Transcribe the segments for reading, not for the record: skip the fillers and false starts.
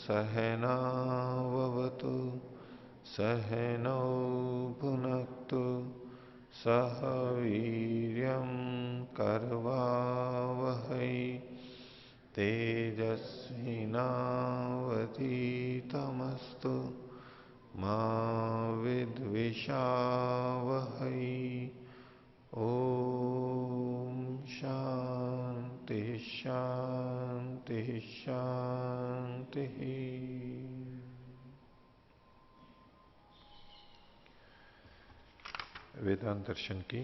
सहनाववतु सहनौ भुनक्तु सह वीर्यं करवावहै तेजस्विनावधीतमस्तु मा विद्विषावहै। ओम शांति शांति शांति। वेदांत दर्शन की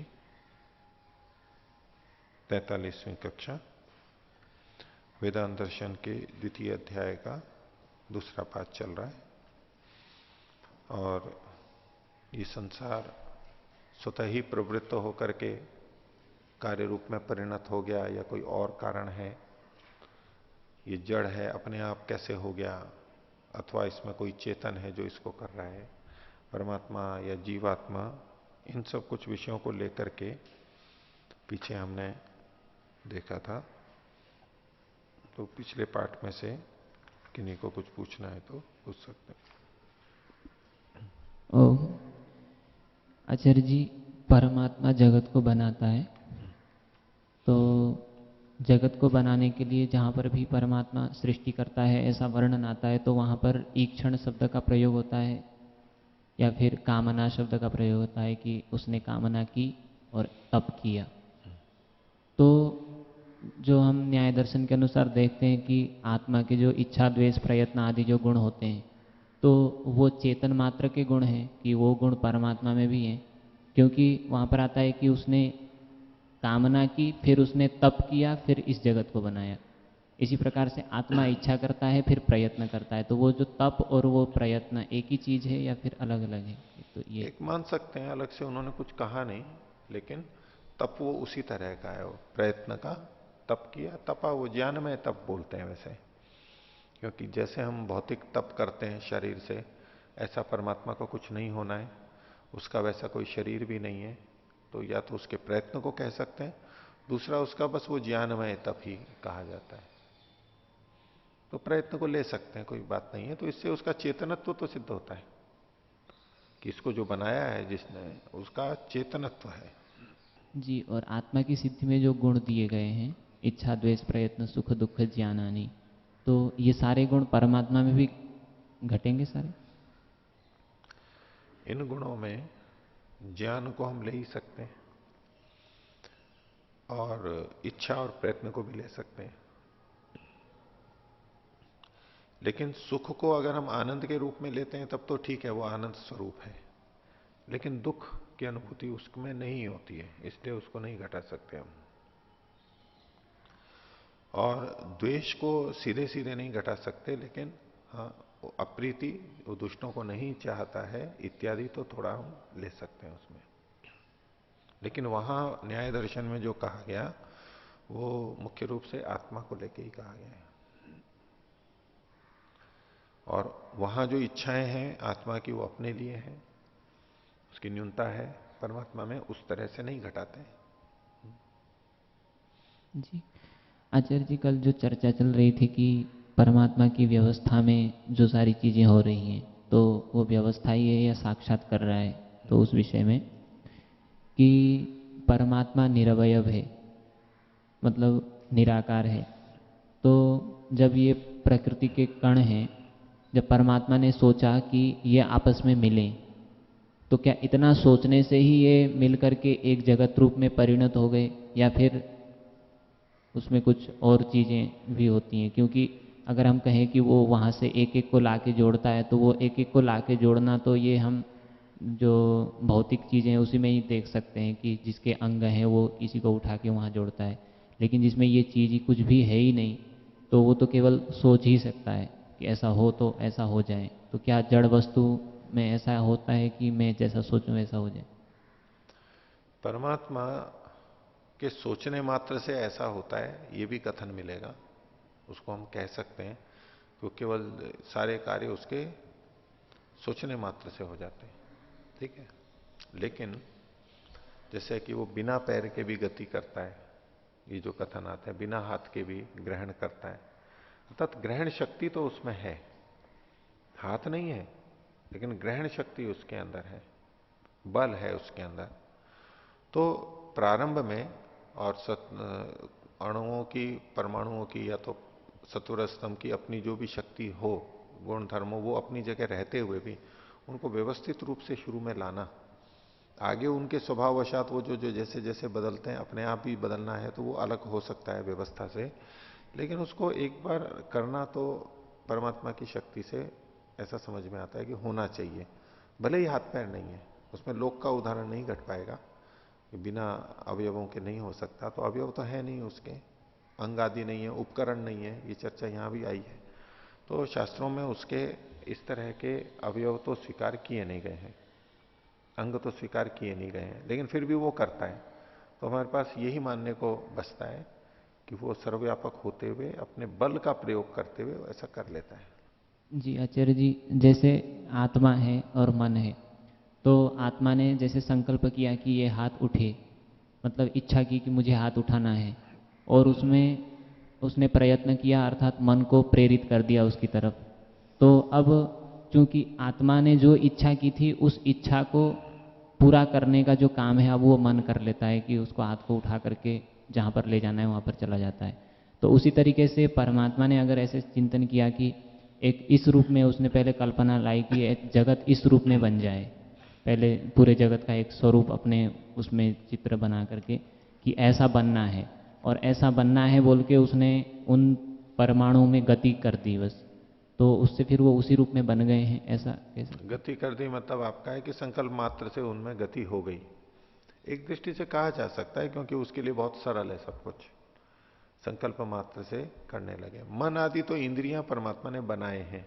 43वीं कक्षा वेदांत दर्शन के द्वितीय अध्याय का दूसरा पाठ चल रहा है। और ये संसार स्वतः ही प्रवृत्त होकर के कार्य रूप में परिणत हो गया या कोई और कारण है, ये जड़ है अपने आप कैसे हो गया, अथवा इसमें कोई चेतन है जो इसको कर रहा है, परमात्मा या जीवात्मा, इन सब कुछ विषयों को लेकर के पीछे हमने देखा था। तो पिछले पाठ में से किन्हीं को कुछ पूछना है तो पूछ सकते हैं। आचार्य जी, परमात्मा जगत को बनाता है, तो जगत को बनाने के लिए जहाँ पर भी परमात्मा सृष्टि करता है ऐसा वर्णन आता है, तो वहाँ पर ईक्षण शब्द का प्रयोग होता है या फिर कामना शब्द का प्रयोग होता है कि उसने कामना की और तप किया। तो जो हम न्याय दर्शन के अनुसार देखते हैं कि आत्मा के जो इच्छा द्वेष प्रयत्न आदि जो गुण होते हैं, तो वो चेतन मात्र के गुण हैं कि वो गुण परमात्मा में भी हैं, क्योंकि वहाँ पर आता है कि उसने कामना की, फिर उसने तप किया, फिर इस जगत को बनाया। इसी प्रकार से आत्मा इच्छा करता है फिर प्रयत्न करता है, तो वो जो तप और वो प्रयत्न एक ही चीज है या फिर अलग अलग है? तो ये एक मान सकते हैं, अलग से उन्होंने कुछ कहा नहीं, लेकिन तप वो उसी तरह का है। वो प्रयत्न का तप किया, तपा, वो ज्ञान में तप बोलते हैं वैसे, क्योंकि जैसे हम भौतिक तप करते हैं शरीर से, ऐसा परमात्मा को कुछ नहीं होना है, उसका वैसा कोई शरीर भी नहीं है। तो या तो उसके प्रयत्न को कह सकते हैं, दूसरा उसका बस वो ज्ञानमय तप ही कहा जाता है। तो प्रयत्न को ले सकते हैं, कोई बात नहीं है। तो इससे उसका चेतनत्व तो सिद्ध होता है कि इसको जो बनाया है जिसने, उसका चेतनत्व है। जी, और आत्मा की सिद्धि में जो गुण दिए गए हैं, इच्छा द्वेष प्रयत्न सुख दुख ज्ञानानि, तो ये सारे गुण परमात्मा में भी घटेंगे सारे? इन गुणों में ज्ञान को हम ले ही सकते हैं और इच्छा और प्रयत्न को भी ले सकते हैं। लेकिन सुख को अगर हम आनंद के रूप में लेते हैं तब तो ठीक है, वो आनंद स्वरूप है। लेकिन दुख की अनुभूति उसमें नहीं होती है, इसलिए उसको नहीं घटा सकते हम। और द्वेष को सीधे सीधे नहीं घटा सकते, लेकिन हाँ, वो अप्रीति, वो दुष्टों को नहीं चाहता है इत्यादि, तो थोड़ा हम ले सकते हैं उसमें। लेकिन वहां न्याय दर्शन में जो कहा गया वो मुख्य रूप से आत्मा को लेके ही कहा गया है। और वहां जो इच्छाएं हैं आत्मा की, वो अपने लिए है, उसकी न्यूनता है। परमात्मा में उस तरह से नहीं घटाते। जी आचार्य जी, कल जो चर्चा चल रही थी कि परमात्मा की व्यवस्था में जो सारी चीज़ें हो रही हैं, तो वो व्यवस्था ही है या साक्षात कर रहा है? तो उस विषय में कि परमात्मा निरवयव है, मतलब निराकार है। तो जब ये प्रकृति के कण हैं, जब परमात्मा ने सोचा कि ये आपस में मिलें, तो क्या इतना सोचने से ही ये मिल करके एक जगत रूप में परिणत हो गए, या फिर उसमें कुछ और चीज़ें भी होती हैं? क्योंकि अगर हम कहें कि वो वहाँ से एक एक को लाके जोड़ता है, तो वो एक एक को लाके जोड़ना, तो ये हम जो भौतिक चीज़ें हैं उसी में ही देख सकते हैं कि जिसके अंग हैं वो इसी को उठा के वहाँ जोड़ता है। लेकिन जिसमें ये चीज़ ही कुछ भी है ही नहीं, तो वो तो केवल सोच ही सकता है कि ऐसा हो तो ऐसा हो जाए। तो क्या जड़ वस्तु में ऐसा होता है कि मैं जैसा सोचूं वैसा हो जाए? परमात्मा के सोचने मात्र से ऐसा होता है, ये भी कथन मिलेगा, उसको हम कह सकते हैं, क्योंकि केवल सारे कार्य उसके सोचने मात्र से हो जाते हैं। ठीक है। लेकिन जैसे कि वो बिना पैर के भी गति करता है, ये जो कथन आता है, बिना हाथ के भी ग्रहण करता है, अर्थात ग्रहण शक्ति तो उसमें है। हाथ नहीं है, लेकिन ग्रहण शक्ति उसके अंदर है, बल है उसके अंदर। तो प्रारंभ में और अणुओं की, परमाणुओं की या तो सत्वर स्तंभ की अपनी जो भी शक्ति हो, गुण धर्म हो, वो अपनी जगह रहते हुए भी उनको व्यवस्थित रूप से शुरू में लाना। आगे उनके स्वभाववशात वो जो जो जैसे जैसे बदलते हैं, अपने आप ही बदलना है तो वो अलग हो सकता है व्यवस्था से, लेकिन उसको एक बार करना तो परमात्मा की शक्ति से ऐसा समझ में आता है कि होना चाहिए। भले ही हाथ पैर नहीं है, उसमें लोक का उदाहरण नहीं घट पाएगा कि बिना अवयवों के नहीं हो सकता, तो अवयव तो है नहीं उसके, अंग आदि नहीं है, उपकरण नहीं है, ये चर्चा यहां भी आई है। तो शास्त्रों में उसके इस तरह के अवयव तो स्वीकार किए नहीं गए हैं, अंग तो स्वीकार किए नहीं गए हैं, लेकिन फिर भी वो करता है। तो हमारे पास यही मानने को बचता है कि वो सर्वव्यापक होते हुए अपने बल का प्रयोग करते हुए ऐसा कर लेता है। जी आचार्य जी, जैसे आत्मा है और मन है, तो आत्मा ने जैसे संकल्प किया कि ये हाथ उठे, मतलब इच्छा की कि मुझे हाथ उठाना है, और उसमें उसने प्रयत्न किया, अर्थात मन को प्रेरित कर दिया उसकी तरफ। तो अब चूंकि आत्मा ने जो इच्छा की थी, उस इच्छा को पूरा करने का जो काम है अब वो मन कर लेता है कि उसको हाथ को उठा करके जहाँ पर ले जाना है वहाँ पर चला जाता है। तो उसी तरीके से परमात्मा ने अगर ऐसे चिंतन किया कि एक इस रूप में उसने पहले कल्पना लाई कि एक जगत इस रूप में बन जाए, पहले पूरे जगत का एक स्वरूप अपने उसमें चित्र बना करके कि ऐसा बनना है, और ऐसा बनना है बोल के उसने उन परमाणुओं में गति कर दी बस, तो उससे फिर वो उसी रूप में बन गए हैं, ऐसा कैसे? गति कर दी मतलब आपका है कि संकल्प मात्र से उनमें गति हो गई, एक दृष्टि से कहा जा सकता है, क्योंकि उसके लिए बहुत सरल है सब कुछ, संकल्प मात्र से करने लगे। मन आदि तो इंद्रियां परमात्मा ने बनाए हैं,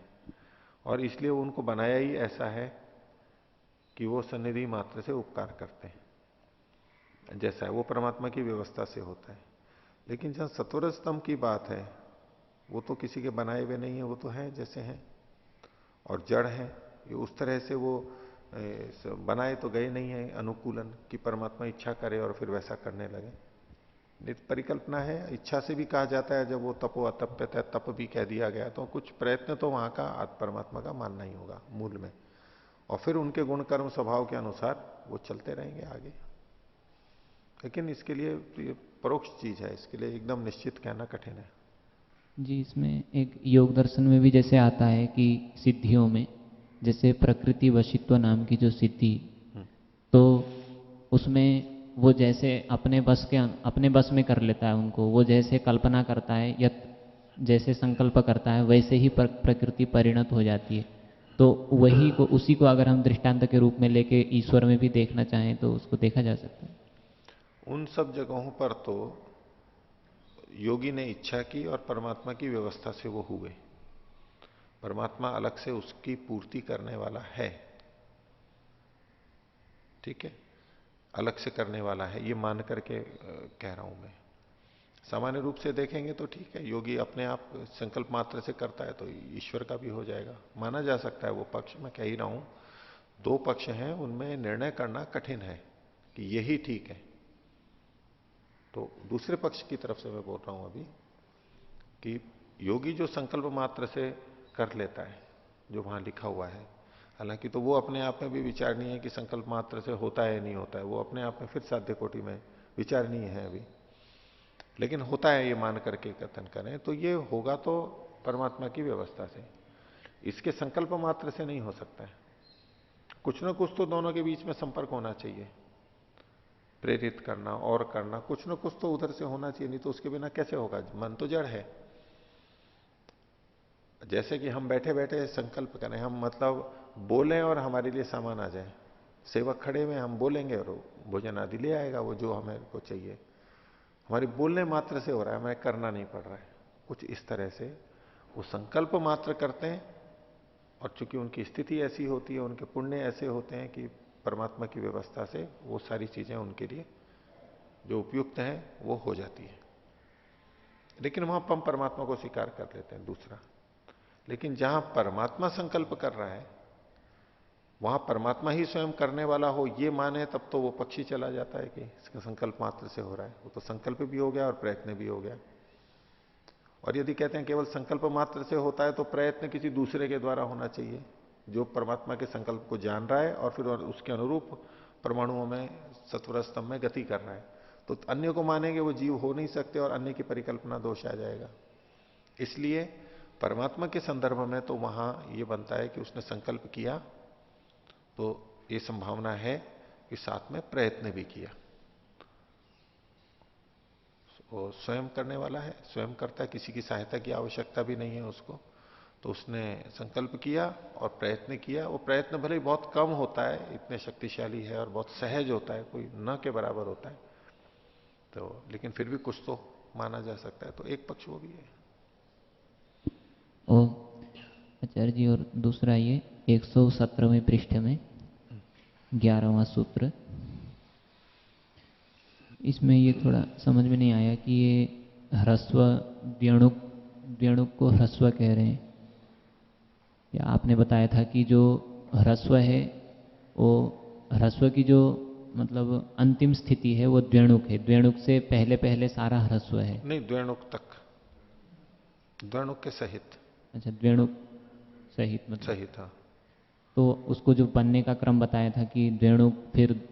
और इसलिए उनको बनाया ही ऐसा है कि वो सन्निधि मात्र से उपकार करते हैं, जैसा है वो परमात्मा की व्यवस्था से होता है। लेकिन जहां सत्वर स्तंभ की बात है, वो तो किसी के बनाए हुए नहीं है, वो तो है जैसे हैं, और जड़ है। ये उस तरह से वो बनाए तो गए नहीं है अनुकूलन कि परमात्मा इच्छा करे और फिर वैसा करने लगे। परिकल्पना है, इच्छा से भी कहा जाता है, जब वो तपो अतप्यत है, तप भी कह दिया गया, तो कुछ प्रयत्न तो वहां का परमात्मा का मानना ही होगा मूल में, और फिर उनके गुण कर्म स्वभाव के अनुसार वो चलते रहेंगे आगे। लेकिन इसके लिए ये परोक्ष चीज है, इसके लिए एकदम निश्चित कहना कठिन है। जी, इसमें एक योग दर्शन में भी जैसे आता है कि सिद्धियों में जैसे प्रकृति वशित्व नाम की जो सिद्धि, तो उसमें वो जैसे अपने बस में कर लेता है उनको, वो जैसे कल्पना करता है या जैसे संकल्प करता है वैसे ही प्रकृति परिणत हो जाती है। तो वही को, उसी को अगर हम दृष्टांत के रूप में लेके ईश्वर में भी देखना चाहें तो उसको देखा जा सकता है। उन सब जगहों पर तो योगी ने इच्छा की और परमात्मा की व्यवस्था से वो हुए, परमात्मा अलग से उसकी पूर्ति करने वाला है, ठीक है, अलग से करने वाला है, ये मान करके कह रहा हूं मैं। सामान्य रूप से देखेंगे तो ठीक है, योगी अपने आप संकल्प मात्र से करता है तो ईश्वर का भी हो जाएगा, माना जा सकता है वो पक्ष। मैं कह ही रहा हूं दो पक्ष हैं, उनमें निर्णय करना कठिन है कि यही ठीक है। तो दूसरे पक्ष की तरफ से मैं बोल रहा हूं अभी कि योगी जो संकल्प मात्र से कर लेता है, जो वहां लिखा हुआ है, हालांकि तो वो अपने आप में भी विचारणीय है कि संकल्प मात्र से होता है नहीं होता है, वो अपने आप में फिर साध्य कोटि में विचारणीय है अभी, लेकिन होता है ये मान करके कथन करें तो ये होगा तो परमात्मा की व्यवस्था से, इसके संकल्प मात्र से नहीं हो सकता है। कुछ ना कुछ तो दोनों के बीच में संपर्क होना चाहिए, प्रेरित करना और करना, कुछ ना कुछ तो उधर से होना चाहिए, नहीं तो उसके बिना कैसे होगा, मन तो जड़ है। जैसे कि हम बैठे बैठे संकल्प करें, हम मतलब बोलें और हमारे लिए सामान आ जाए, सेवक खड़े में हम बोलेंगे और भोजन आदि ले आएगा वो जो हमें को चाहिए, हमारे बोलने मात्र से हो रहा है, हमें करना नहीं पड़ रहा है। कुछ इस तरह से वो संकल्प मात्र करते हैं, और चूंकि उनकी स्थिति ऐसी होती है, उनके पुण्य ऐसे होते हैं कि परमात्मा की व्यवस्था से वो सारी चीजें उनके लिए जो उपयुक्त है वो हो जाती है। लेकिन वहां हम परमात्मा को स्वीकार कर लेते हैं दूसरा। लेकिन जहां परमात्मा संकल्प कर रहा है, वहां परमात्मा ही स्वयं करने वाला हो ये माने, तब तो वो पक्षी चला जाता है कि इसका संकल्प मात्र से हो रहा है, वो तो संकल्प भी हो गया और प्रयत्न भी हो गया। और यदि कहते हैं केवल संकल्प मात्र से होता है तो प्रयत्न किसी दूसरे के द्वारा होना चाहिए, जो परमात्मा के संकल्प को जान रहा है और फिर उसके अनुरूप परमाणुओं में सत्वर स्तंभ में गति कर रहा है। तो अन्य को मानेंगे वो जीव हो नहीं सकते और अन्य की परिकल्पना दोष आ जाएगा। इसलिए परमात्मा के संदर्भ में तो वहां ये बनता है कि उसने संकल्प किया तो ये संभावना है कि साथ में प्रयत्न भी किया। वो स्वयं करने वाला है, स्वयं करता है, किसी की सहायता की आवश्यकता भी नहीं है उसको। तो उसने संकल्प किया और प्रयत्न किया। वो प्रयत्न भले ही बहुत कम होता है, इतने शक्तिशाली है और बहुत सहज होता है, कोई न के बराबर होता है, तो लेकिन फिर भी कुछ तो माना जा सकता है। तो एक पक्ष वो भी है। ओ आचार्य जी, और दूसरा ये 117वें पृष्ठ में 11वां सूत्र, इसमें ये थोड़ा समझ में नहीं आया कि ये ह्रस्व द्व्यणुक, द्व्यणुक को ह्रस्व कह रहे हैं, या आपने बताया था कि जो ह्रस्व है वो ह्रस्व की जो मतलब अंतिम स्थिति है वो द्व्यणुक है, द्व्यणुक से पहले पहले सारा ह्रस्व है? नहीं, द्व्यणुक तक, द्व्यणुक के सहित। अच्छा, द्व्यणुक सहित मतलब सहित, हाँ। तो उसको जो बनने का क्रम बताया था कि द्व्यणुक, फिर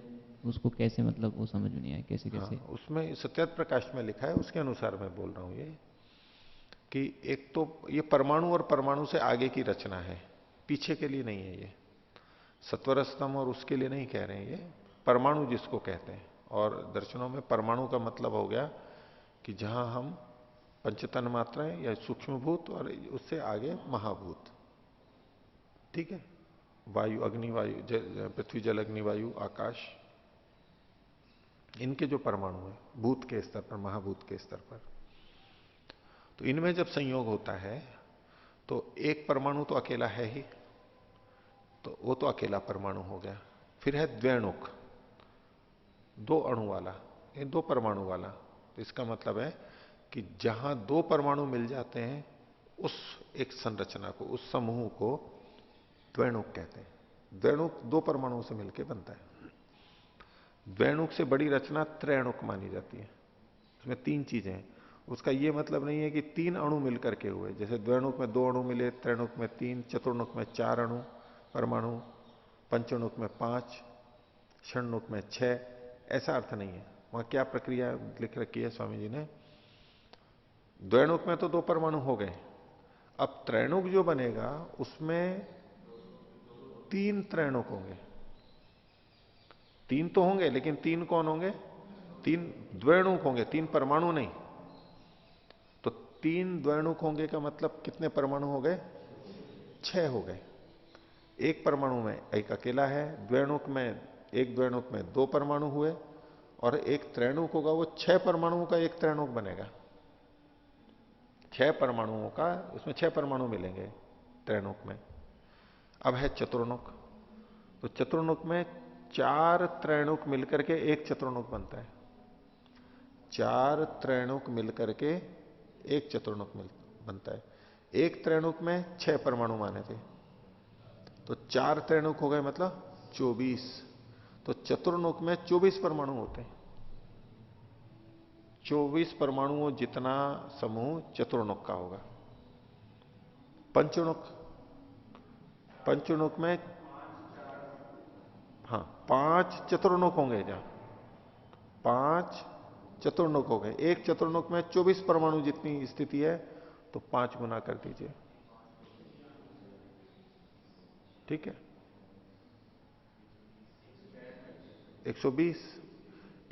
उसको कैसे, मतलब वो समझ में नहीं आया कैसे हाँ, कैसे। उसमें सत्यार्थ प्रकाश में लिखा है, उसके अनुसार मैं बोल रहा हूं ये, कि एक तो ये परमाणु और परमाणु से आगे की रचना है, पीछे के लिए नहीं है ये। सत्वर स्तंभ और उसके लिए नहीं कह रहे हैं, ये परमाणु जिसको कहते हैं। और दर्शनों में परमाणु का मतलब हो गया कि जहां हम पंचतन मात्राएं या सूक्ष्म भूत और उससे आगे महाभूत, ठीक है, वायु, अग्नि, वायु, पृथ्वी, जल, अग्नि, वायु, आकाश, इनके जो परमाणु है भूत के स्तर पर, महाभूत के स्तर पर, तो इनमें जब संयोग होता है तो एक परमाणु तो अकेला है ही, तो वो तो अकेला परमाणु हो गया। फिर है द्व्यणुक, दो अणु वाला, ये दो परमाणु वाला। तो इसका मतलब है कि जहां दो परमाणु मिल जाते हैं उस एक संरचना को, उस समूह को द्व्यणुक कहते हैं। द्व्यणुक दो परमाणुओं से मिलकर बनता है। द्व्यणुक से बड़ी रचना त्रैणुक मानी जाती है, उसमें तीन चीजें हैं। उसका यह मतलब नहीं है कि तीन अणु मिलकर के हुए, जैसे द्व्यणुक में दो अणु मिले, त्रैणुक में तीन, चतुर्णुक में चार अणु परमाणु, पंचणुक में पांच, षणुक में छह, ऐसा अर्थ नहीं है। वहां क्या प्रक्रिया लिख रखी है स्वामी जी ने, द्वैणुक में तो दो परमाणु हो गए, अब त्रैणुक जो बनेगा उसमें तीन त्रैणुक होंगे। तीन तो होंगे लेकिन तीन कौन होंगे, तीन द्वैणुक होंगे, तीन परमाणु नहीं। तो तीन द्वैणुक होंगे का मतलब कितने परमाणु हो गए, छह हो गए। एक परमाणु में एक अकेला है, द्वैणुक में, एक द्वैणुक में दो परमाणु हुए, और एक त्रैणुक होगा, वो छह परमाणुओं का एक त्रैणुक बनेगा। छह परमाणुओं का, उसमें छह परमाणु मिलेंगे त्रैणुक में। अब है चतुर्णुक, तो चतुर्णुक में चार त्रैणुक मिलकर के एक चतुर्णुक बनता है। चार त्रैणुक मिलकर के एक चतुर्णुक बनता है। एक त्रैणुक में छह परमाणु माने थे, तो चार त्रैणुक हो गए मतलब 24। तो चतुर्णुक में 24 परमाणु होते हैं। 24 परमाणुओं जितना समूह चतुर्णुक का होगा। पंचणुक, पंचणुक में, हाँ, पांच चतुर्णुक होंगे, जहां पांच चतुर्णुक हो गए। एक चतुर्णुक में 24 परमाणु जितनी स्थिति है, तो पांच गुना कर दीजिए, ठीक है, 120।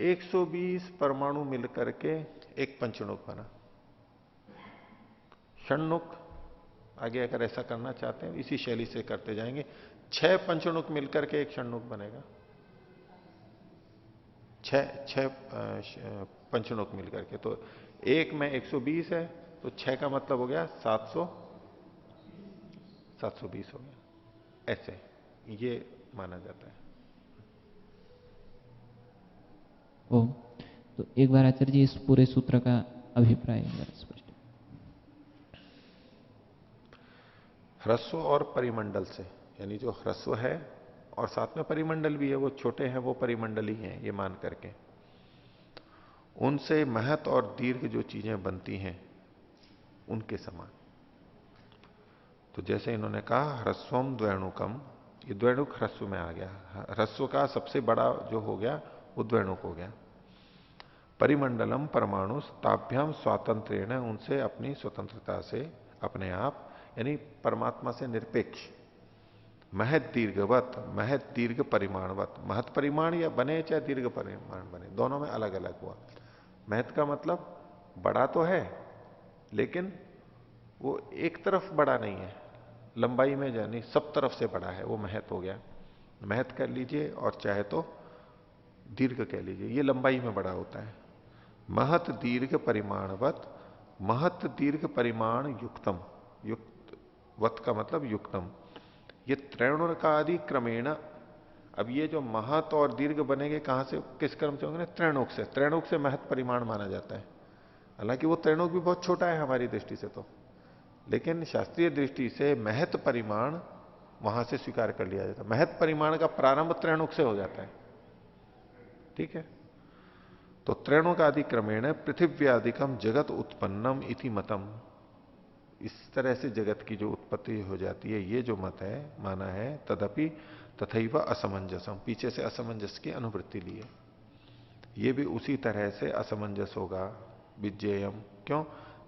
120 परमाणु मिलकर के एक पंचणुक बना। षणुक, आगे अगर ऐसा करना चाहते हैं इसी शैली से करते जाएंगे, छह पंचणुक मिलकर के एक षणुक बनेगा। छह छह पंचणुक मिलकर के, तो एक में 120 है, तो छह का मतलब हो गया 720 हो गया। ऐसे ये माना जाता है। ओ, तो एक बार आचार्य जी इस पूरे सूत्र का अभिप्राय स्पष्ट। ह्रस्व और परिमंडल से, यानी जो ह्रस्व है और साथ में परिमंडल भी है, वो छोटे हैं वो परिमंडल ही हैं ये मान करके, उनसे महत और दीर्घ जो चीजें बनती हैं उनके समान। तो जैसे इन्होंने कहा ह्रस्वम द्वेणुकम, ये द्वेणुक ह्रस्व में आ गया, ह्रस्व का सबसे बड़ा जो हो गया वो द्वेणुक हो गया। परिमंडलम परमाणु ताभ्याम स्वातंत्र्यण, उनसे अपनी स्वतंत्रता से अपने आप, यानी परमात्मा से निरपेक्ष, महत दीर्घवत, महत दीर्घ परिमाणवत, महत परिमाण या बने चाहे दीर्घ परिमाण बने, दोनों में अलग अलग हुआ। महत का मतलब बड़ा तो है लेकिन वो एक तरफ बड़ा नहीं है, लंबाई में जानी सब तरफ से बड़ा है, वो महत हो गया। महत कह लीजिए और चाहे तो दीर्घ कह लीजिए, ये लंबाई में बड़ा होता है। महत दीर्घ परिमाणवत, महत दीर्घ परिमाण युक्तम, युक्त वत का मतलब युक्तम, ये त्रैणुकादि क्रमेण। अब ये जो महत और दीर्घ बनेंगे कहां से, किस क्रम से होंगे? त्रैणुक से। त्रैणुक से महत परिमाण माना जाता है, हालांकि वो त्रैणुक भी बहुत छोटा है हमारी दृष्टि से तो, लेकिन शास्त्रीय दृष्टि से महत परिमाण वहां से स्वीकार कर लिया जाता है। महत परिमाण का प्रारंभ त्रैणुक से हो जाता है, ठीक है। तो त्रैणुकादि क्रमेण पृथिव्यादिकम जगत उत्पन्नम इति मतम, इस तरह से जगत की जो उत्पत्ति हो जाती है, ये जो मत है माना है। तदपि तथैव असमंजसम, पीछे से असमंजस की अनुवृत्ति ली है, ये भी उसी तरह से असमंजस होगा। विज्ञेयम, क्यों?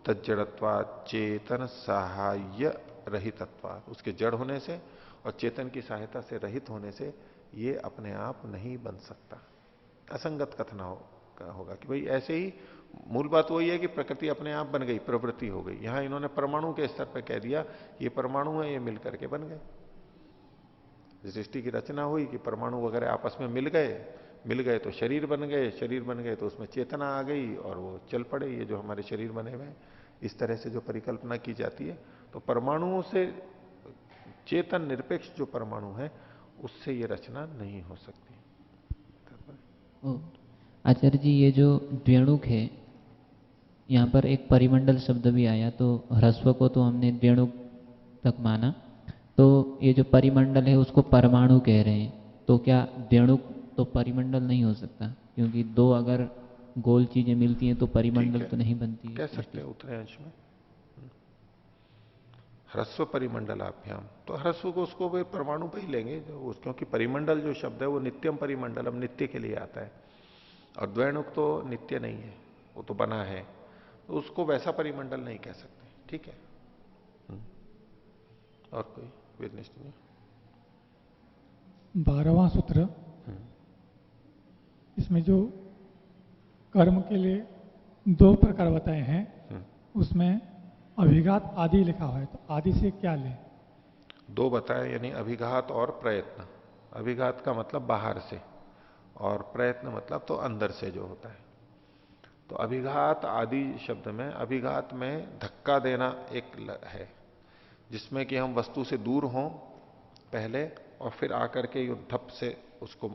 तज्जड़त्वा चेतन सहाय रहितत्वा, उसके जड़ होने से और चेतन की सहायता से रहित होने से ये अपने आप नहीं बन सकता। असंगत कथन होगा कि भाई ऐसे ही मूल बात वही है कि प्रकृति अपने आप बन गई, प्रवृत्ति हो गई। यहां इन्होंने परमाणु के स्तर पर कह दिया ये परमाणु है, ये मिलकर के बन गए। सृष्टि की रचना हुई कि परमाणु वगैरह आपस में मिल गए तो शरीर बन गए, शरीर बन गए तो उसमें चेतना आ गई और वो चल पड़े, ये जो हमारे शरीर बने हुए हैं। इस तरह से जो परिकल्पना की जाती है, तो परमाणुओं से चेतन निरपेक्ष जो परमाणु है उससे ये रचना नहीं हो सकती। आचार्य जी, ये जो द्वेणुक है, यहाँ पर एक परिमंडल शब्द भी आया, तो ह्रस्व को तो हमने द्वेणुक तक माना, तो ये जो परिमंडल है उसको परमाणु कह रहे हैं, तो क्या द्वेणुक तो परिमंडल नहीं हो सकता? क्योंकि दो अगर गोल चीजें मिलती हैं तो परिमंडल तो नहीं बनती। कह सकते हैं उतने अंश में ह्रस्व परिमंडलाभ्याम, तो ह्रस्व को उसको वे परमाणु पे ही लेंगे क्योंकि परिमंडल जो शब्द है वो नित्यम परिमंडलम, नित्य के लिए आता है, और द्वैणुक तो नित्य नहीं है, वो तो बना है, तो उसको वैसा परिमंडल नहीं कह सकते। ठीक है। और कोई विनिष्ठ नहीं? 12वां सूत्र, इसमें जो कर्म के लिए दो प्रकार बताए हैं, उसमें अभिघात आदि लिखा हुआ है, तो आदि से क्या लें? दो बताए, यानी अभिघात और प्रयत्न। अभिघात का मतलब बाहर से, और प्रयत्न मतलब तो अंदर से जो होता है। तो अभिघात आदि शब्द में, अभिघात में धक्का देना एक है, जिसमें कि हम वस्तु से दूर हों पहले और फिर आकर के धप से उसको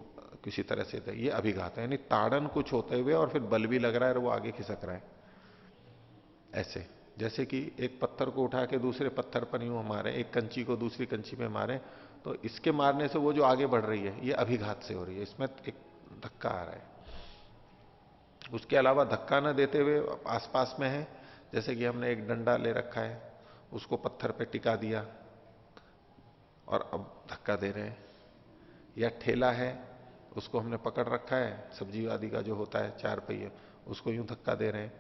किसी तरह से दे, ये अभिघात है। यानी ताड़न कुछ होते हुए और फिर बल भी लग रहा है और वो आगे खिसक रहा है। ऐसे जैसे कि एक पत्थर को उठा के दूसरे पत्थर पर यूं मारे, एक कंची को दूसरी कंची में मारे, तो इसके मारने से वो जो आगे बढ़ रही है ये अभिघात से हो रही है, इसमें एक धक्का आ रहा है। उसके अलावा धक्का न देते हुए आसपास में है, जैसे कि हमने एक डंडा ले रखा है, उसको पत्थर पे टिका दिया और अब धक्का दे रहे हैं, या ठेला है उसको हमने पकड़ रखा है, सब्जी आदि का जो होता है 4 पहिए, उसको यूं धक्का दे रहे हैं।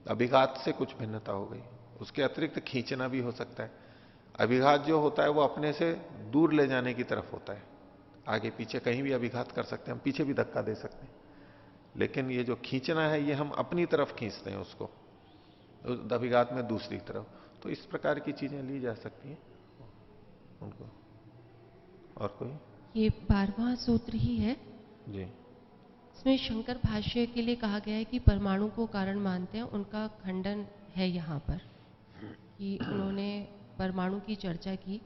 अभिघात से कुछ भिन्नता हो गई। उसके अतिरिक्त खींचना भी हो सकता है। अभिघात जो होता है वो अपने से दूर ले जाने की तरफ होता है, आगे पीछे कहीं भी अभिघात कर सकते हैं, हम पीछे भी धक्का दे सकते हैं। लेकिन ये जो खींचना है ये हम अपनी तरफ खींचते हैं उसको, अभिघात में दूसरी तरफ। तो इस प्रकार की चीजें ली जा सकती हैं उनको। और कोई? ये 12वां सूत्र ही है जी। इसमें शंकर भाष्य के लिए कहा गया है कि परमाणु को कारण मानते हैं, उनका खंडन है यहाँ पर कि उन्होंने परमाणु की चर्चा की।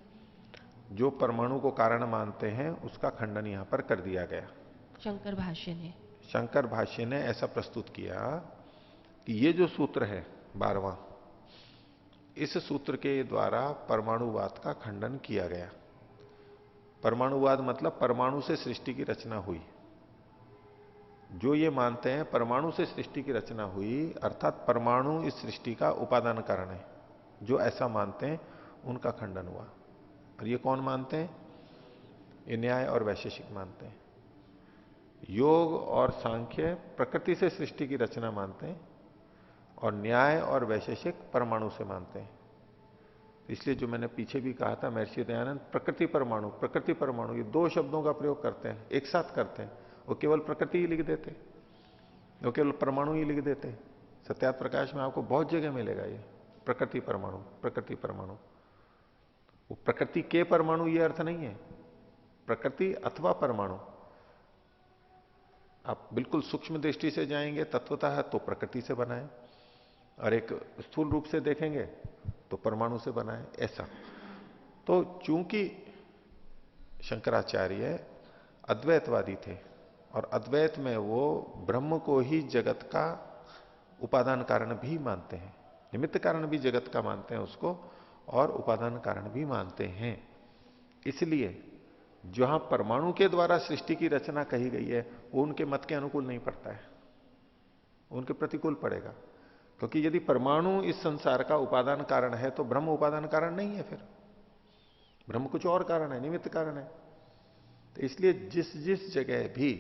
जो परमाणु को कारण मानते हैं उसका खंडन यहां पर कर दिया गया शंकर भाष्य ने। शंकर भाष्य ने ऐसा प्रस्तुत किया कि ये जो सूत्र है 12वां, इस सूत्र के द्वारा परमाणुवाद का खंडन किया गया। परमाणुवाद मतलब परमाणु से सृष्टि की रचना हुई। जो ये मानते हैं परमाणु से सृष्टि की रचना हुई, अर्थात परमाणु इस सृष्टि का उपादान कारण है, जो ऐसा मानते हैं उनका खंडन हुआ। और ये कौन मानते हैं? ये न्याय और वैशेषिक मानते हैं। योग और सांख्य प्रकृति से सृष्टि की रचना मानते हैं और न्याय और वैशेषिक परमाणु से मानते हैं। इसलिए जो मैंने पीछे भी कहा था महर्षि दयानंद प्रकृति परमाणु ये दो शब्दों का प्रयोग करते हैं, एक साथ करते हैं। वो केवल प्रकृति ही लिख देते, वो केवल परमाणु ही लिख देते। सत्यार्थ प्रकाश में आपको बहुत जगह मिलेगा ये प्रकृति परमाणु। वो प्रकृति के परमाणु ये अर्थ नहीं है, प्रकृति अथवा परमाणु। आप बिल्कुल सूक्ष्म दृष्टि से जाएंगे तत्वतः तो प्रकृति से बना है, और एक स्थूल रूप से देखेंगे तो परमाणु से बना है, ऐसा। तो चूंकि शंकराचार्य अद्वैतवादी थे और अद्वैत में वो ब्रह्म को ही जगत का उपादान कारण भी मानते हैं, निमित्त कारण भी जगत का मानते हैं उसको, और उपादान कारण भी मानते हैं। इसलिए जहां परमाणु के द्वारा सृष्टि की रचना कही गई है वो उनके मत के अनुकूल नहीं पड़ता है, उनके प्रतिकूल पड़ेगा। क्योंकि यदि परमाणु इस संसार का उपादान कारण है तो ब्रह्म उपादान कारण नहीं है, फिर ब्रह्म कुछ और कारण है, निमित्त कारण है। तो इसलिए जिस जिस जगह भी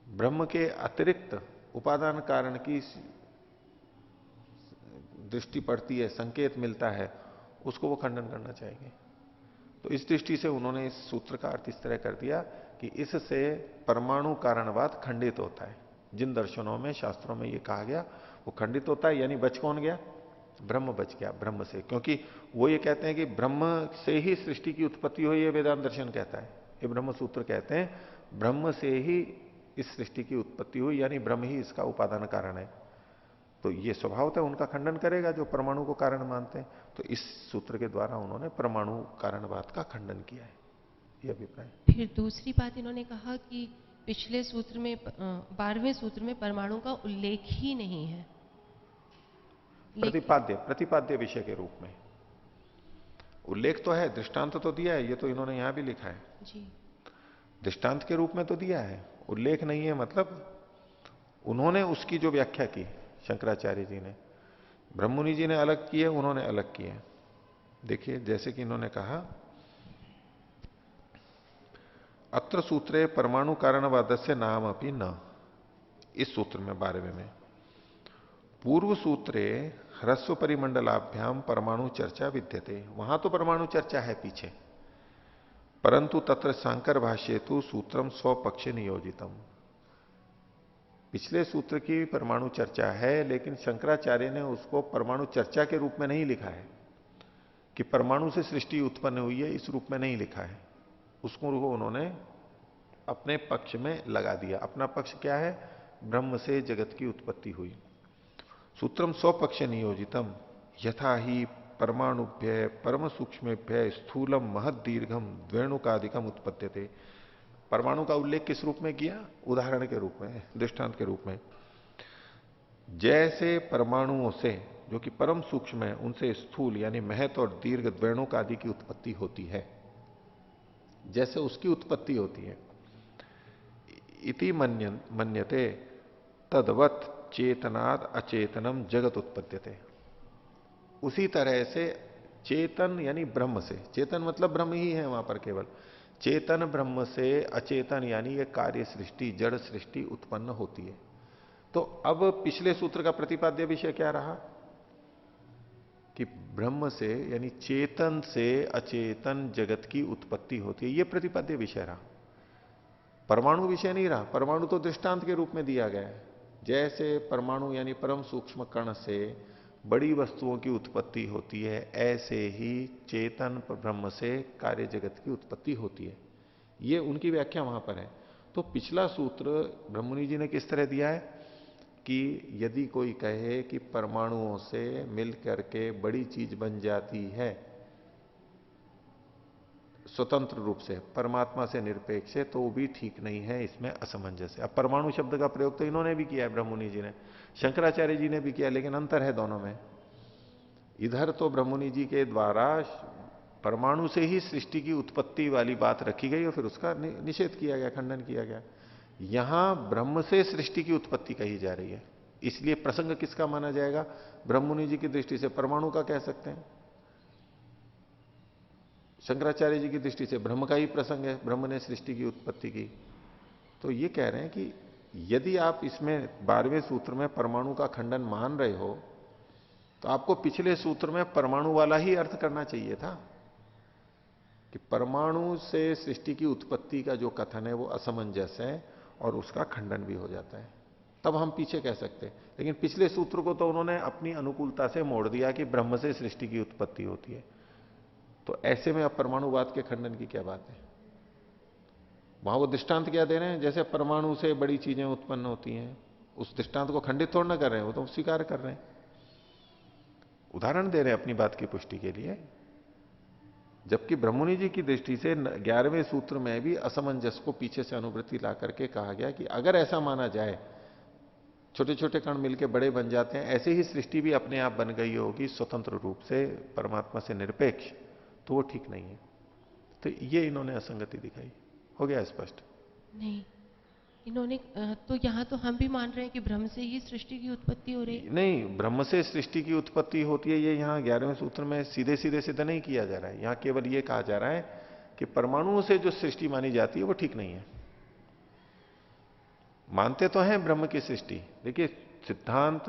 ब्रह्म के अतिरिक्त उपादान कारण की दृष्टि पड़ती है, संकेत मिलता है, उसको वो खंडन करना चाहिए। तो इस दृष्टि से उन्होंने इस सूत्र का अर्थ इस तरह कर दिया कि इससे परमाणु कारणवाद खंडित होता है। जिन दर्शनों में, शास्त्रों में ये कहा गया वो खंडित होता है। यानी बच कौन गया? ब्रह्म बच गया, ब्रह्म से। क्योंकि वो ये कहते हैं कि ब्रह्म से ही सृष्टि की उत्पत्ति हुई, ये वेदांत दर्शन कहता है, ये ब्रह्म सूत्र कहते हैं ब्रह्म से ही इस सृष्टि की उत्पत्ति हुई, यानी ब्रह्म ही इसका उपादान कारण है। तो ये स्वभावतः उनका खंडन करेगा जो परमाणु को कारण मानते हैं। तो इस सूत्र के द्वारा उन्होंने परमाणु कारणवाद का खंडन किया है, ये अभिप्राय। फिर दूसरी बात इन्होंने कहा कि पिछले सूत्र में 12वें सूत्र में परमाणु का उल्लेख ही नहीं है, प्रतिपाद्य विषय के रूप में उल्लेख तो है, दृष्टांत तो दिया है, ये तो इन्होंने यहां भी लिखा है जी, दृष्टांत के रूप में तो दिया है, उल्लेख नहीं है। मतलब उन्होंने उसकी जो व्याख्या की शंकराचार्य जी ने, ब्रह्ममुनि जी ने अलग किए, उन्होंने अलग किए। देखिए जैसे कि इन्होंने कहा अत्र सूत्रे परमाणु कारणवाद से नाम अपनी न, इस सूत्र में 12वें में पूर्व सूत्रे ह्रस्व परिमंडलाभ्याम परमाणु चर्चा विद्यते, वहां तो परमाणु चर्चा है पीछे, परंतु तत्र सांकर भाष्येतु सूत्रम स्वपक्ष नियोजितम। पिछले सूत्र की परमाणु चर्चा है, लेकिन शंकराचार्य ने उसको परमाणु चर्चा के रूप में नहीं लिखा है कि परमाणु से सृष्टि उत्पन्न हुई है, इस रूप में नहीं लिखा है। उसको उन्होंने अपने पक्ष में लगा दिया। अपना पक्ष क्या है? ब्रह्म से जगत की उत्पत्ति हुई। सूत्रम स्वपक्ष नियोजितम यथा ही परमाणुभ्य परम सूक्ष्मेभ्य स्थूलम महद दीर्घम द्वेणुकादिकम उत्पद्यते। परमाणु का उल्लेख किस रूप में किया? उदाहरण के रूप में, दृष्टांत के रूप में। जैसे परमाणुओं से जो कि परम सूक्ष्म है उनसे स्थूल यानी महत और दीर्घ द्वेणुक आदि की उत्पत्ति होती है, जैसे उसकी उत्पत्ति होती है, इति मन्यते तदवत चेतनाद अचेतनम जगत उत्पद्यते। उसी तरह से चेतन यानी ब्रह्म से, चेतन मतलब ब्रह्म ही है वहां पर केवल, चेतन ब्रह्म से अचेतन यानी ये कार्य सृष्टि, जड़ सृष्टि उत्पन्न होती है। तो अब पिछले सूत्र का प्रतिपाद्य विषय क्या रहा कि ब्रह्म से यानी चेतन से अचेतन जगत की उत्पत्ति होती है, ये प्रतिपाद्य विषय रहा, परमाणु विषय नहीं रहा। परमाणु तो दृष्टांत के रूप में दिया गया है। जैसे परमाणु यानी परम सूक्ष्म कण से बड़ी वस्तुओं की उत्पत्ति होती है, ऐसे ही चेतन ब्रह्म से कार्य जगत की उत्पत्ति होती है। ये उनकी व्याख्या वहां पर है। तो पिछला सूत्र ब्रह्ममुनि जी ने किस तरह दिया है कि यदि कोई कहे कि परमाणुओं से मिल करके बड़ी चीज बन जाती है स्वतंत्र रूप से, परमात्मा से निरपेक्ष है, तो वो भी ठीक नहीं है, इसमें असमंजस है। अब परमाणु शब्द का प्रयोग तो इन्होंने भी किया है, ब्रह्ममुनि जी ने, शंकराचार्य जी ने भी किया, लेकिन अंतर है दोनों में। इधर तो ब्रह्ममुनि जी के द्वारा परमाणु से ही सृष्टि की उत्पत्ति वाली बात रखी गई और फिर उसका निषेध किया गया, खंडन किया गया। यहां ब्रह्म से सृष्टि की उत्पत्ति कही जा रही है, इसलिए प्रसंग किसका माना जाएगा? ब्रह्ममुनि जी की दृष्टि से परमाणु का कह सकते हैं, शंकराचार्य जी की दृष्टि से ब्रह्म का ही प्रसंग है, ब्रह्म ने सृष्टि की उत्पत्ति की। तो ये कह रहे हैं कि यदि आप इसमें 12वें सूत्र में परमाणु का खंडन मान रहे हो तो आपको पिछले सूत्र में परमाणु वाला ही अर्थ करना चाहिए था कि परमाणु से सृष्टि की उत्पत्ति का जो कथन है वो असमंजस है और उसका खंडन भी हो जाता है, तब हम पीछे कह सकते हैं। लेकिन पिछले सूत्र को तो उन्होंने अपनी अनुकूलता से मोड़ दिया कि ब्रह्म से सृष्टि की उत्पत्ति होती है, तो ऐसे में अब परमाणुवाद के खंडन की क्या बात है? वहां वो दृष्टांत क्या दे रहे हैं? जैसे परमाणु से बड़ी चीजें उत्पन्न होती हैं, उस दृष्टांत को खंडित थोड़ा ना कर रहे हैं, वो तो स्वीकार कर रहे हैं, उदाहरण दे रहे हैं अपनी बात की पुष्टि के लिए। जबकि ब्रह्ममुनि जी की दृष्टि से 11वें सूत्र में भी असमंजस को पीछे से अनुवृत्ति ला करके कहा गया कि अगर ऐसा माना जाए छोटे छोटे कण मिलकर बड़े बन जाते हैं, ऐसे ही सृष्टि भी अपने आप बन गई होगी स्वतंत्र रूप से परमात्मा से निरपेक्ष, तो वो ठीक नहीं है। तो ये इन्होंने असंगति दिखाई। हो गया स्पष्ट? नहीं, इन्होंने तो यहाँ तो हम भी मान रहे हैं कि ब्रह्म से ही सृष्टि की उत्पत्ति हो रही है। नहीं, ब्रह्म से सृष्टि की उत्पत्ति होती है, ये यहां 11वें सूत्र में सीधे सीधे सिद्ध नहीं किया जा रहा है। यहां केवल ये कहा जा रहा है कि परमाणुओं से जो सृष्टि मानी जाती है वो ठीक नहीं है। मानते तो हैं ब्रह्म की सृष्टि, देखिए सिद्धांत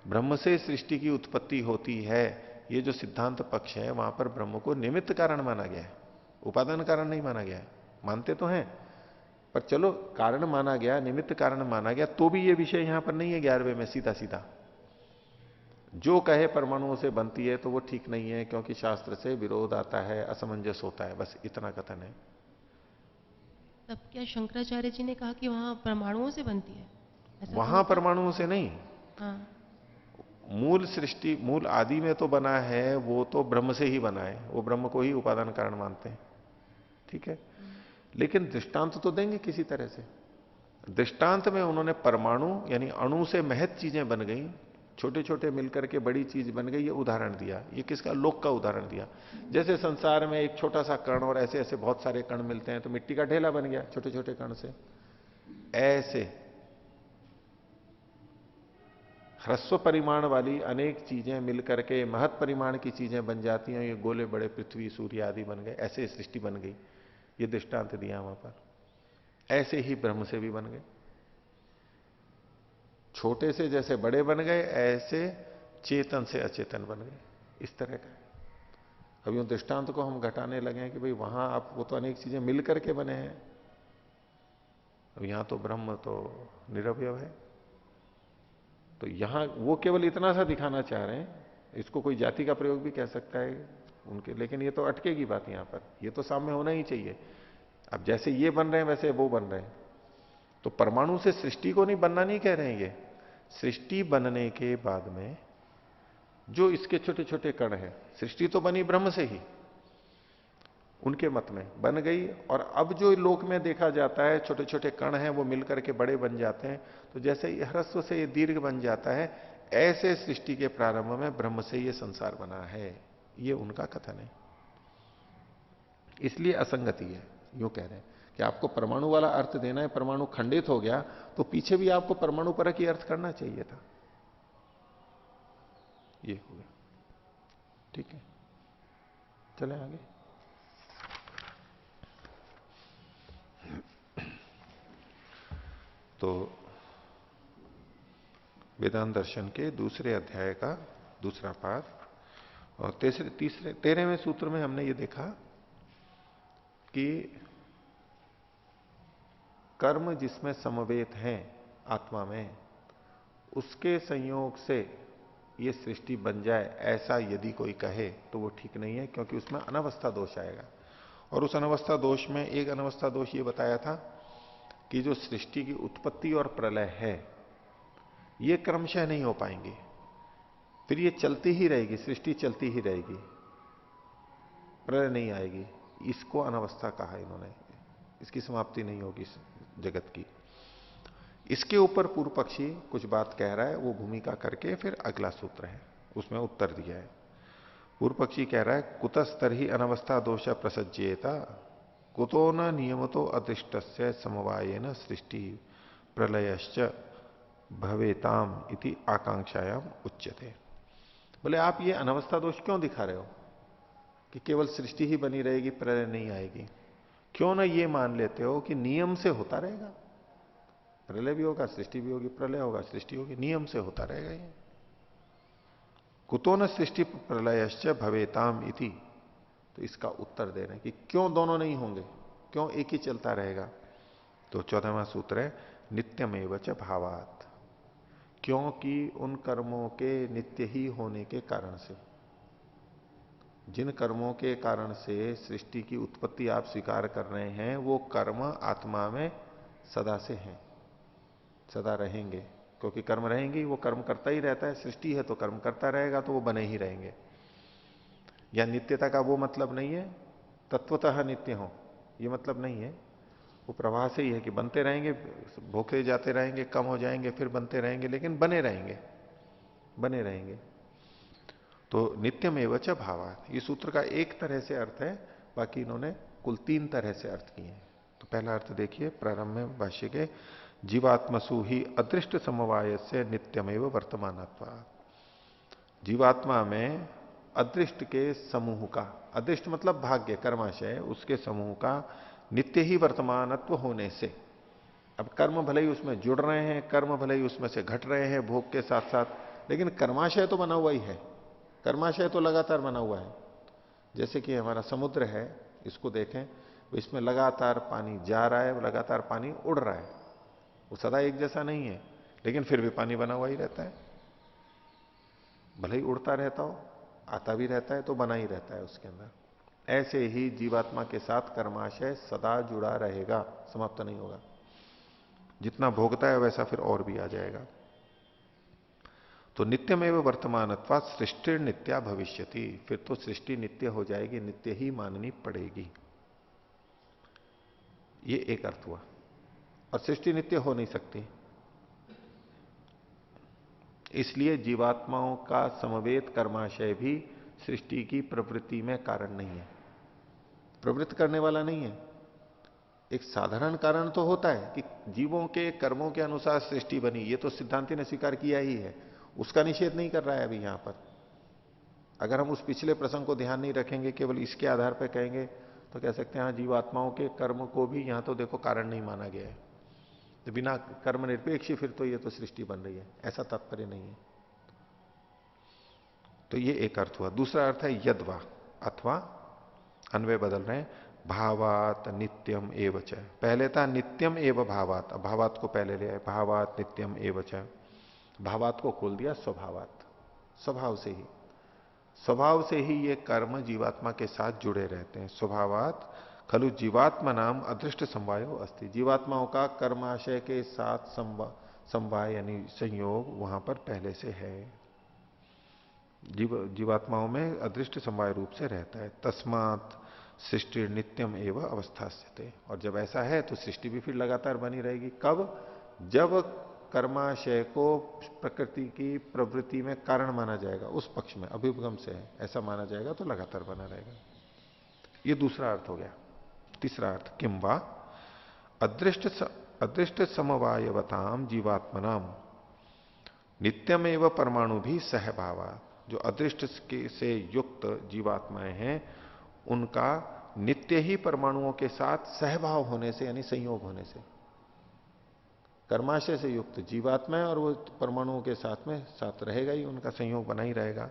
ब्रह्म से सृष्टि की उत्पत्ति होती है, ये जो सिद्धांत पक्ष है वहां पर ब्रह्म को निमित्त कारण माना गया है, उपादान कारण नहीं माना गया है। मानते तो हैं, पर चलो कारण माना गया, निमित्त कारण माना गया, तो भी ये विषय यहां पर नहीं है 11वें में सीधा सीधा। जो कहे परमाणुओं से बनती है तो वो ठीक नहीं है, क्योंकि शास्त्र से विरोध आता है, असमंजस होता है, बस इतना कथन है। तब क्या शंकराचार्य जी ने कहा कि वहां परमाणुओं से बनती है? ऐसा वहां तो परमाणुओं से नहीं, हाँ, मूल सृष्टि, मूल आदि में तो बना है, वो तो ब्रह्म से ही बना है, वो ब्रह्म को ही उपादान कारण मानते हैं, ठीक है। लेकिन दृष्टांत तो देंगे किसी तरह से। दृष्टांत में उन्होंने परमाणु यानी अणु से महत चीजें बन गई, छोटे छोटे मिलकर के बड़ी चीज बन गई, ये उदाहरण दिया। ये किसका? लोक का उदाहरण दिया। जैसे संसार में एक छोटा सा कण और ऐसे ऐसे बहुत सारे कण मिलते हैं तो मिट्टी का ढेला बन गया छोटे छोटे कण से, ऐसे ह्रस्व परिमाण वाली अनेक चीजें मिलकर के महत परिमाण की चीजें बन जाती हैं, ये गोले बड़े पृथ्वी सूर्य आदि बन गए, ऐसे सृष्टि बन गई। ये दृष्टांत दिया वहां पर। ऐसे ही ब्रह्म से भी बन गए, छोटे से जैसे बड़े बन गए, ऐसे चेतन से अचेतन बन गए, इस तरह का। अभी उन दृष्टांत को हम घटाने लगे हैं कि भाई वहां आप वो तो अनेक चीजें मिल करके बने हैं, अब यहां तो ब्रह्म तो निरवय है। तो यहां वो केवल इतना सा दिखाना चाह रहे हैं, इसको कोई जाति का प्रयोग भी कह सकता है उनके, लेकिन ये तो अटकेगी बात यहां पर, ये तो सामने होना ही चाहिए। अब जैसे ये बन रहे हैं वैसे वो बन रहे हैं, तो परमाणु से सृष्टि को नहीं बनना नहीं कह रहे हैं। ये सृष्टि बनने के बाद में जो इसके छोटे छोटे कण हैं, सृष्टि तो बनी ब्रह्म से ही, उनके मत में बन गई, और अब जो लोक में देखा जाता है छोटे छोटे कण हैं वो मिलकर के बड़े बन जाते हैं, तो जैसे ये ह्रस्व से ये दीर्घ बन जाता है, ऐसे सृष्टि के प्रारंभ में ब्रह्म से ये संसार बना है, ये उनका कथन है। इसलिए असंगति है, यूं कह रहे हैं कि आपको परमाणु वाला अर्थ देना है, परमाणु खंडित हो गया तो पीछे भी आपको परमाणु परक ही अर्थ करना चाहिए था। ये हो गया, ठीक है, चलें आगे। तो वेदांत दर्शन के दूसरे अध्याय का दूसरा पाठ और 13वें सूत्र में हमने ये देखा कि कर्म जिसमें समवेत हैं आत्मा में, उसके संयोग से ये सृष्टि बन जाए, ऐसा यदि कोई कहे तो वो ठीक नहीं है, क्योंकि उसमें अनवस्था दोष आएगा। और उस अनवस्था दोष में एक अनवस्था दोष ये बताया था कि जो सृष्टि की उत्पत्ति और प्रलय है ये क्रमशः नहीं हो पाएंगे, फिर ये चलती ही रहेगी, सृष्टि चलती ही रहेगी, प्रलय नहीं आएगी। इसको अनवस्था कहा इन्होंने, इसकी समाप्ति नहीं होगी इस जगत की। इसके ऊपर पूर्व पक्षी कुछ बात कह रहा है, वो भूमिका करके फिर अगला सूत्र है उसमें उत्तर दिया है। पूर्व पक्षी कह रहा है, कुतस्तर ही अनवस्था दोष प्रसज्येता कुतो न नियमतो अदृष्टस्य समवायेन सृष्टि प्रलयश्च भवेताम इति आकांक्षायाम उच्यते। बोले आप ये अनवस्था दोष क्यों दिखा रहे हो कि केवल सृष्टि ही बनी रहेगी, प्रलय नहीं आएगी? क्यों ना ये मान लेते हो कि नियम से होता रहेगा, प्रलय भी होगा सृष्टि भी होगी, प्रलय होगा सृष्टि होगी, नियम से होता रहेगा ये। कुतो न सृष्टि प्रलयश्च भवेताम इति, तो इसका उत्तर दे रहे हैं कि क्यों दोनों नहीं होंगे, क्यों एक ही चलता रहेगा। तो 14वां सूत्र है नित्यमेव च भावात, क्योंकि उन कर्मों के नित्य ही होने के कारण से, जिन कर्मों के कारण से सृष्टि की उत्पत्ति आप स्वीकार कर रहे हैं, वो कर्म आत्मा में सदा से हैं, सदा रहेंगे, क्योंकि कर्म रहेंगे, वो कर्म करता ही रहता है, सृष्टि है तो कर्म करता रहेगा, तो वो बने ही रहेंगे। या नित्यता का वो मतलब नहीं है तत्वतः नित्य हो, ये मतलब नहीं है, वो प्रवाह से ही है कि बनते रहेंगे, भूखे जाते रहेंगे, कम हो जाएंगे, फिर बनते रहेंगे, लेकिन बने रहेंगे, बने रहेंगे। तो नित्यमेव च भावात्, ये सूत्र का एक तरह से अर्थ है, बाकी इन्होंने कुल 3 तरह से अर्थ किए हैं। तो पहला अर्थ देखिए प्रारंभ में भाष्य के, जीवात्मसु ही अदृष्ट समवाय से नित्यमेव वर्तमानत्वात्, जीवात्मा में अदृष्ट के समूह का, अदृष्ट मतलब भाग्य कर्माशय, उसके समूह का नित्य ही वर्तमानत्व होने से, अब कर्म भले ही उसमें जुड़ रहे हैं, कर्म भले ही उसमें से घट रहे हैं भोग के साथ साथ, लेकिन कर्माशय तो बना हुआ ही है, कर्माशय तो लगातार बना हुआ है। जैसे कि हमारा समुद्र है, इसको देखें, इसमें लगातार पानी जा रहा है, लगातार पानी उड़ रहा है, वो सदा एक जैसा नहीं है, लेकिन फिर भी पानी बना हुआ ही रहता है, भले ही उड़ता रहता हो, आता भी रहता है, तो बना ही रहता है उसके अंदर। ऐसे ही जीवात्मा के साथ कर्माशय सदा जुड़ा रहेगा, समाप्त नहीं होगा, जितना भोगता है वैसा फिर और भी आ जाएगा। तो नित्यमेव वर्तमानत्वात् सृष्टि नित्या भविष्यति, फिर तो सृष्टि नित्य हो जाएगी, नित्य ही माननी पड़ेगी, ये एक अर्थ हुआ। और सृष्टि नित्य हो नहीं सकती, इसलिए जीवात्माओं का समवेत कर्माशय भी सृष्टि की प्रवृत्ति में कारण नहीं है, प्रवृत्त करने वाला नहीं है। एक साधारण कारण तो होता है कि जीवों के कर्मों के अनुसार सृष्टि बनी, ये तो सिद्धांति ने स्वीकार किया ही है, उसका निषेध नहीं कर रहा है अभी यहां पर। अगर हम उस पिछले प्रसंग को ध्यान नहीं रखेंगे, केवल इसके आधार पर कहेंगे, तो कह सकते हैं हाँ, जीवात्माओं के कर्म को भी यहां तो देखो कारण नहीं माना गया है, तो बिना कर्म निरपेक्ष फिर तो ये तो सृष्टि बन रही है, ऐसा तात्पर्य नहीं है। तो ये एक अर्थ हुआ। दूसरा अर्थ है यद्वा, अथवा अन्वय बदल रहे हैं, भावात नित्यम एवच, पहले था नित्यम एव भावात, अब भावात को पहले ले आए, भावात नित्यम एवच, भावात को खोल दिया स्वभावात, स्वभाव से ही, स्वभाव से ही ये कर्म जीवात्मा के साथ जुड़े रहते हैं। स्वभावात खलु जीवात्मा नाम अदृष्ट समवायो अस्ति, जीवात्माओं का कर्माशय के साथ समवाय यानी संयोग वहां पर पहले से है, जीवात्माओं में अदृष्ट समवाय रूप से रहता है। तस्मात सृष्टि नित्यम एवं अवस्थास्यते, और जब ऐसा है तो सृष्टि भी फिर लगातार बनी रहेगी। कब? जब कर्माशय को प्रकृति की प्रवृत्ति में कारण माना जाएगा, उस पक्ष में अभ्युपगम से है ऐसा माना जाएगा, तो लगातार बना रहेगा। ये दूसरा अर्थ हो गया। तीसरा अर्थ किंवा अदृष्ट समवायवताम जीवात्मनाम नित्यमेव परमाणु भी सहभावा, जो अदृष्ट से युक्त जीवात्माएं हैं उनका नित्य ही परमाणुओं के साथ सहभाव होने से, यानी संयोग होने से, कर्माशय से युक्त जीवात्मा है और वो परमाणुओं के साथ में साथ रहेगा ही, उनका संयोग बना ही रहेगा।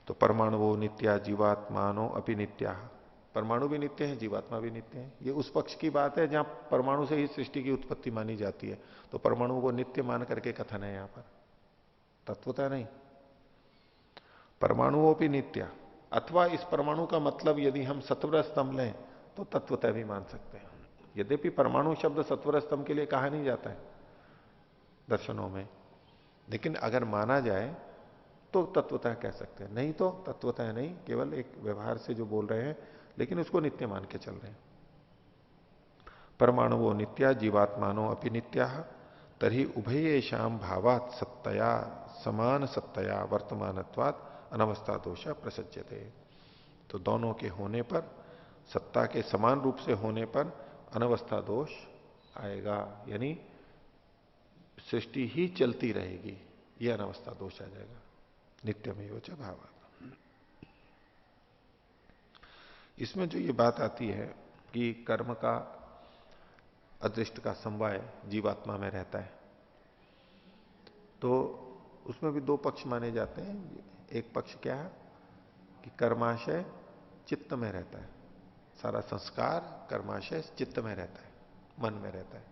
तो परमाणु नित्या जीवात्मानो अपि नित्या, परमाणु भी नित्य है, जीवात्मा भी नित्य है। ये उस पक्ष की बात है जहां परमाणु से ही सृष्टि की उत्पत्ति मानी जाती है, तो परमाणु को नित्य मान करके कथन है यहां पर, तत्वता नहीं। परमाणुओं भी नित्या, अथवा इस परमाणु का मतलब यदि हम सत्वर स्तंभ लें तो तत्वतः भी मान सकते हैं। यद्यपि परमाणु शब्द सत्वर स्तंभ के लिए कहा नहीं जाता है दर्शनों में, लेकिन अगर माना जाए तो तत्वतः कह सकते हैं, नहीं तो तत्वतः नहीं, केवल एक व्यवहार से जो बोल रहे हैं, लेकिन उसको नित्य मान के चल रहे हैं। परमाणुओं नित्या जीवात्मानो अपि नित्या, तरी उभयेषाम भावात सत्तया समान सत्तया वर्तमानत्वात् अनवस्था दोष प्रसज्यते, तो दोनों के होने पर, सत्ता के समान रूप से होने पर अनवस्था दोष आएगा, यानी सृष्टि ही चलती रहेगी, यह अनवस्था दोष आ जाएगा। नित्यमेव च भावात्। इसमें जो ये बात आती है कि कर्म का अदृष्ट का समवाय जीवात्मा में रहता है, तो उसमें भी दो पक्ष माने जाते हैं। एक पक्ष क्या है कि कर्माशय चित्त में रहता है, सारा संस्कार कर्माशय चित्त में रहता है, मन में रहता है,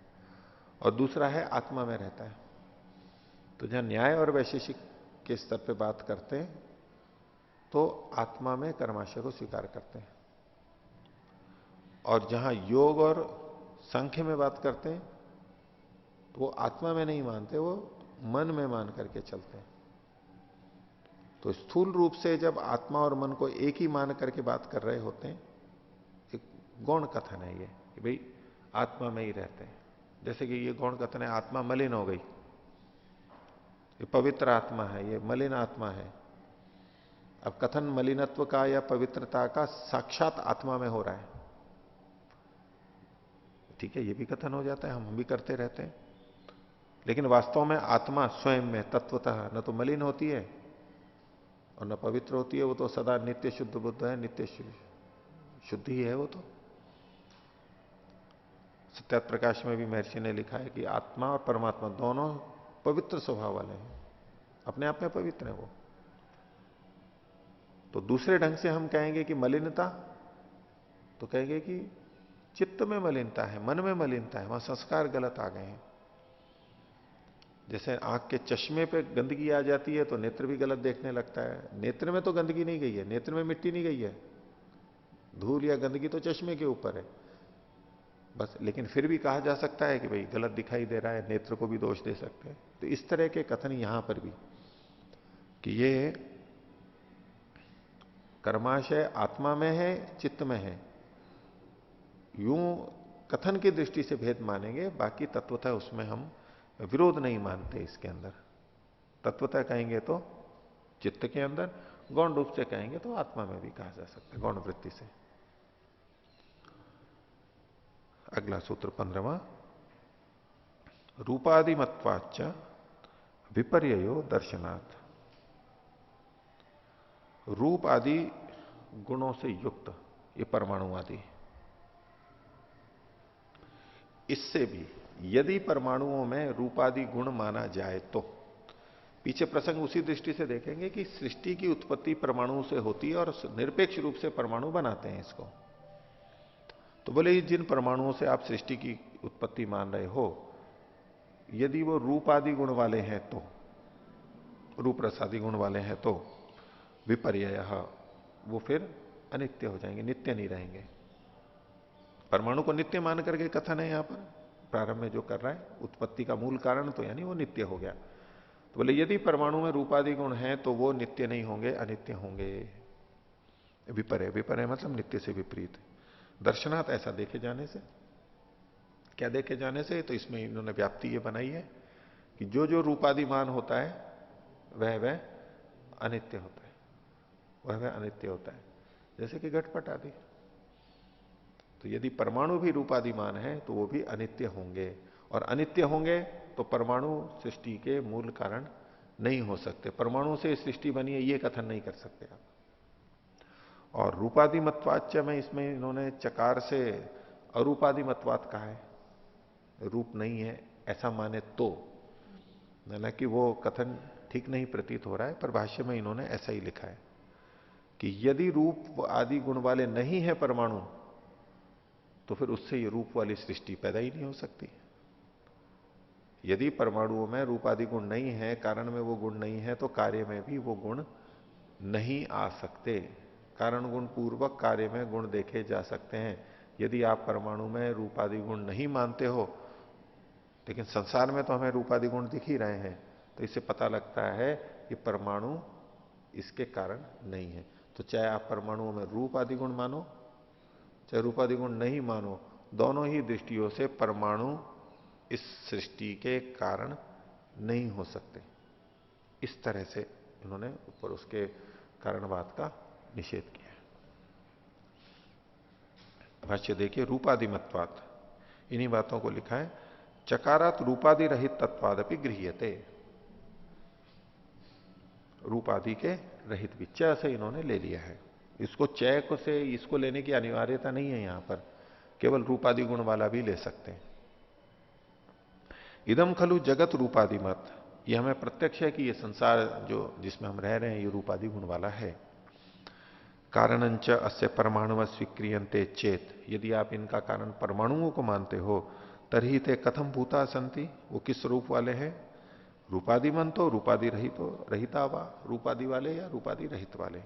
और दूसरा है आत्मा में रहता है। तो जहां न्याय और वैशेषिक के स्तर पे बात करते हैं तो आत्मा में कर्माशय को स्वीकार करते हैं, और जहां योग और सांख्य में बात करते हैं तो वो आत्मा में नहीं मानते, वो मन में मान करके चलते हैं। तो स्थूल रूप से जब आत्मा और मन को एक ही मान करके बात कर रहे होते हैं, एक गौण कथन है ये कि भाई आत्मा में ही रहते हैं। जैसे कि ये गौण कथन है, आत्मा मलिन हो गई, ये पवित्र आत्मा है, ये मलिन आत्मा है। अब कथन मलिनत्व का या पवित्रता का साक्षात आत्मा में हो रहा है, ठीक है, ये भी कथन हो जाता है, हम भी करते रहते हैं। लेकिन वास्तव में आत्मा स्वयं में तत्वतः न तो मलिन होती है और न पवित्र होती है, वो तो सदा नित्य शुद्ध बुद्ध है, नित्य शुद्ध ही है वो तो। सत्यात प्रकाश में भी महर्षि ने लिखा है कि आत्मा और परमात्मा दोनों पवित्र स्वभाव वाले हैं, अपने आप में पवित्र है वो। तो दूसरे ढंग से हम कहेंगे कि मलिनता, तो कहेंगे कि चित्त में मलिनता है, मन में मलिनता है, वहां संस्कार गलत आ गए हैं। जैसे आंख के चश्मे पे गंदगी आ जाती है तो नेत्र भी गलत देखने लगता है। नेत्र में तो गंदगी नहीं गई है, नेत्र में मिट्टी नहीं गई है, धूल या गंदगी तो चश्मे के ऊपर है बस। लेकिन फिर भी कहा जा सकता है कि भाई गलत दिखाई दे रहा है, नेत्र को भी दोष दे सकते हैं। तो इस तरह के कथन यहां पर भी कि ये कर्माशय आत्मा में है चित्त में है, यूं कथन की दृष्टि से भेद मानेंगे, बाकी तत्वतः उसमें हम विरोध नहीं मानते। इसके अंदर तत्वतः कहेंगे तो चित्त के अंदर, गौण रूप से कहेंगे तो आत्मा में भी कहा जा सकता है, गौण वृत्ति से। अगला सूत्र 15वां, रूपादिमत्वाच्च विपर्ययो दर्शनात्। रूप आदि गुणों से युक्त ये परमाणु आदि, इससे भी यदि परमाणुओं में रूपादि गुण माना जाए तो, पीछे प्रसंग उसी दृष्टि से देखेंगे कि सृष्टि की उत्पत्ति परमाणु से होती है और निरपेक्ष रूप से परमाणु बनाते हैं इसको। तो बोले जिन परमाणुओं से आप सृष्टि की उत्पत्ति मान रहे हो, यदि वो रूपादि गुण वाले हैं तो, रूप रसादि गुण वाले हैं तो विपर्ययः, वो फिर अनित्य हो जाएंगे, नित्य नहीं रहेंगे। परमाणु को नित्य मान करके कथन है यहां पर प्रारंभ में जो कर रहा है, उत्पत्ति का मूल कारण तो यानी वो नित्य हो गया। तो बोले यदि परमाणु में रूपादि गुण हैं तो वो नित्य नहीं होंगे, अनित्य होंगे। विपर्य, विपर्य मतलब नित्य से विपरीत। दर्शनात् ऐसा देखे जाने से, क्या देखे जाने से, तो इसमें इन्होंने व्याप्ति ये बनाई है कि जो जो रूपादिमान होता है वह अनित्य होता है, वह अनित्य होता है। जैसे कि घटपट आदि, तो यदि परमाणु भी रूपादिमान है तो वो भी अनित्य होंगे, और अनित्य होंगे तो परमाणु सृष्टि के मूल कारण नहीं हो सकते। परमाणु से सृष्टि बनी है ये कथन नहीं कर सकते आप। और रूपादिमत्वाच्य में इसमें इन्होंने चकार से अरूपादिमत्वात् कहा है, रूप नहीं है ऐसा माने तो, ना कि वो कथन ठीक नहीं प्रतीत हो रहा है, पर भाष्य में इन्होंने ऐसा ही लिखा है कि यदि रूप आदि गुण वाले नहीं है परमाणु तो फिर उससे ये रूप वाली सृष्टि पैदा ही नहीं हो सकती। यदि परमाणुओं में रूप आदि गुण नहीं है, कारण में वो गुण नहीं है, तो कार्य में भी वो गुण नहीं आ सकते। कारण गुण पूर्वक कार्य में गुण देखे जा सकते हैं। यदि आप परमाणु में रूप आदि गुण नहीं मानते हो, लेकिन संसार में तो हमें रूप आदि गुण दिख ही रहे हैं, तो इससे पता लगता है कि परमाणु इसके कारण नहीं है। तो चाहे आप परमाणुओं में रूप आदि गुण मानो चाहे रूपादि गुण नहीं मानो, दोनों ही दृष्टियों से परमाणु इस सृष्टि के कारण नहीं हो सकते। इस तरह से इन्होंने ऊपर उसके कारणवाद का निषेध किया। भाष्य देखिए, रूपादिमत्वात्, इन्हीं बातों को लिखा है। चकारात रूपादि रहित तत्वादपि गृह्यते, रूपादि के रहित भी च से इन्होंने ले लिया है। इसको चय को से इसको लेने की अनिवार्यता नहीं है, यहां पर केवल रूपादि गुण वाला भी ले सकते हैं। इदम खलु जगत रूपादि मत, ये हमें प्रत्यक्ष है कि ये संसार जो जिसमें हम रह रहे हैं ये रूपादि गुण वाला है। कारणंच अस्य परमाणु स्वीक्रियंते चेत, यदि आप इनका कारण परमाणुओं को मानते हो, तरही ते कथम भूता संति, वो किस रूप वाले हैं? रूपादि मन तो रूपादि रहित हो, रहिता वा, रूपादि वाले या रूपादि रहित वाले।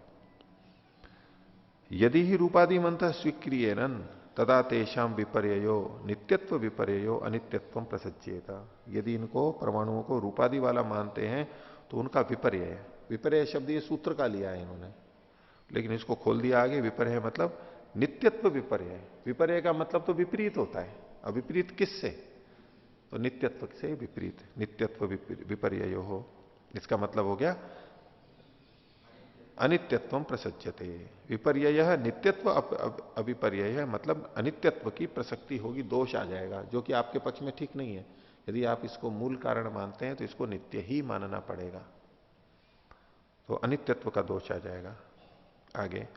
यदि ही रूपादि मंत्र स्वीक्रियन तदा तेषाम विपर्यो नित्यत्व विपर्यो अनित्यत्व प्रसज्येता, यदि इनको परमाणुओं को रूपादि वाला मानते हैं तो उनका विपर्य है। विपर्य शब्द ये सूत्र का लिया है इन्होंने, लेकिन इसको खोल दिया आगे। विपर्य मतलब नित्यत्व विपर्य है। विपर्य का मतलब तो विपरीत होता है। अब विपरीत किससे? तो नित्यत्व से विपरीत, नित्यत्व विपर्य हो, इसका मतलब हो गया अनित्यत्व प्रसज्यते। विपर्य नित्यत्व अविपर्य, मतलब अनित्यत्व की प्रसक्ति होगी, दोष आ जाएगा, जो कि आपके पक्ष में ठीक नहीं है। यदि आप इसको मूल कारण मानते हैं तो इसको नित्य ही मानना पड़ेगा, तो अनित्यत्व का दोष आ जाएगा। आगे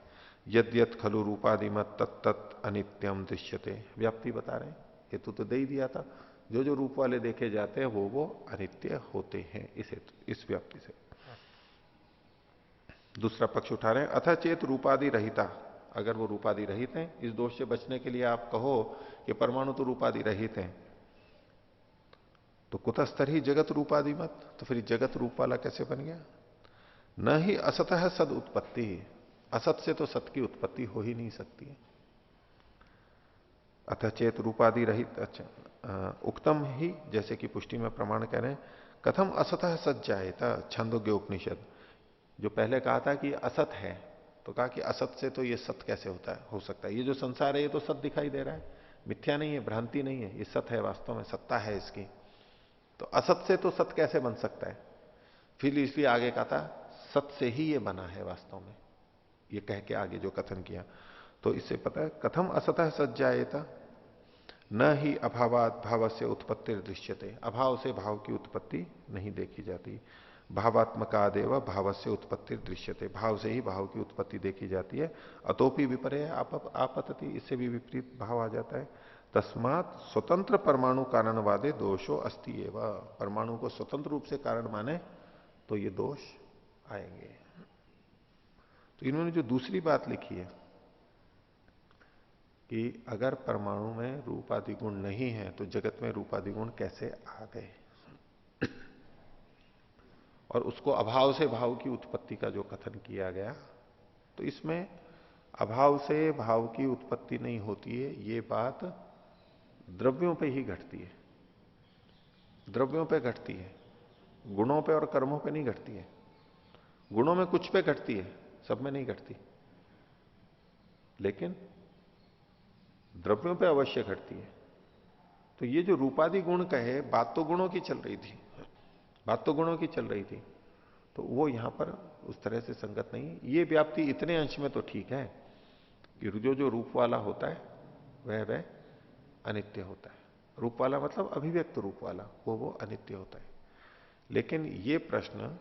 यद्यत खलु रूपादिमत तत्त अनित्यम दृश्यते, व्याप्ति बता रहे हैं, हेतु तो दे ही दिया था, जो जो रूप वाले देखे जाते हैं वो अनित्य होते हैं इस व्याप्ति से। दूसरा पक्ष उठा रहे हैं, अथ चेत रूपादि रहिता, अगर वो रूपादि रहित हैं, इस दोष से बचने के लिए आप कहो कि परमाणु तो रूपादि रहित हैं, तो कुतस्तर ही जगत रूपादि मत, तो फिर जगत रूप वाला कैसे बन गया? न ही असतः सद उत्पत्ति, असत से तो सत की उत्पत्ति हो ही नहीं सकती है। अथ चेत रूपादि रहित, अच्छा उक्तम ही, जैसे कि पुष्टि में प्रमाण कह रहे हैं, कथम असतः सत जाएता, छंदोग्य उपनिषद, जो पहले कहा था कि असत है, तो कहा कि असत से तो ये सत कैसे होता है, हो सकता है? ये जो संसार है ये तो सत दिखाई दे रहा है, मिथ्या नहीं है, भ्रांति नहीं है, ये सत है, वास्तव में सत्ता है इसकी, तो असत से तो सत कैसे बन सकता है? फिर इसलिए आगे कहा था सत से ही ये बना है वास्तव में, ये कह के आगे जो कथन किया, तो इससे पता है कथम असतः सत जाएता, न ही अभावात भाव से उत्पत्ति दृश्यते, अभाव से भाव की उत्पत्ति नहीं देखी जाती। भावात्मकादेव भाव से उत्पत्ति दृश्यते, भाव से ही भाव की उत्पत्ति देखी जाती है। अतोपि विपर्य आपतति, इससे भी विपरीत भाव आ जाता है। तस्मात स्वतंत्र परमाणु कारणवादे दोषो अस्ति एव, परमाणु को स्वतंत्र रूप से कारण माने तो ये दोष आएंगे। तो इन्होंने जो दूसरी बात लिखी है कि अगर परमाणु में रूपादि गुण नहीं है तो जगत में रूपादि गुण कैसे आ गए, और उसको अभाव से भाव की उत्पत्ति का जो कथन किया गया, तो इसमें अभाव से भाव की उत्पत्ति नहीं होती है, ये बात द्रव्यों पे ही घटती है, द्रव्यों पे घटती है, गुणों पे और कर्मों पे नहीं घटती है। गुणों में कुछ पे घटती है, सब में नहीं घटती, लेकिन द्रव्यों पे अवश्य घटती है। तो ये जो रूपादि गुण कहे, बात तो गुणों की चल रही थी, बात तो गुणों की चल रही थी, तो वो यहां पर उस तरह से संगत नहीं। ये व्याप्ति इतने अंश में तो ठीक है कि जो रूप वाला होता है वह अनित्य होता है। रूप वाला मतलब अभिव्यक्त रूप वाला, वो अनित्य होता है। लेकिन ये प्रश्न,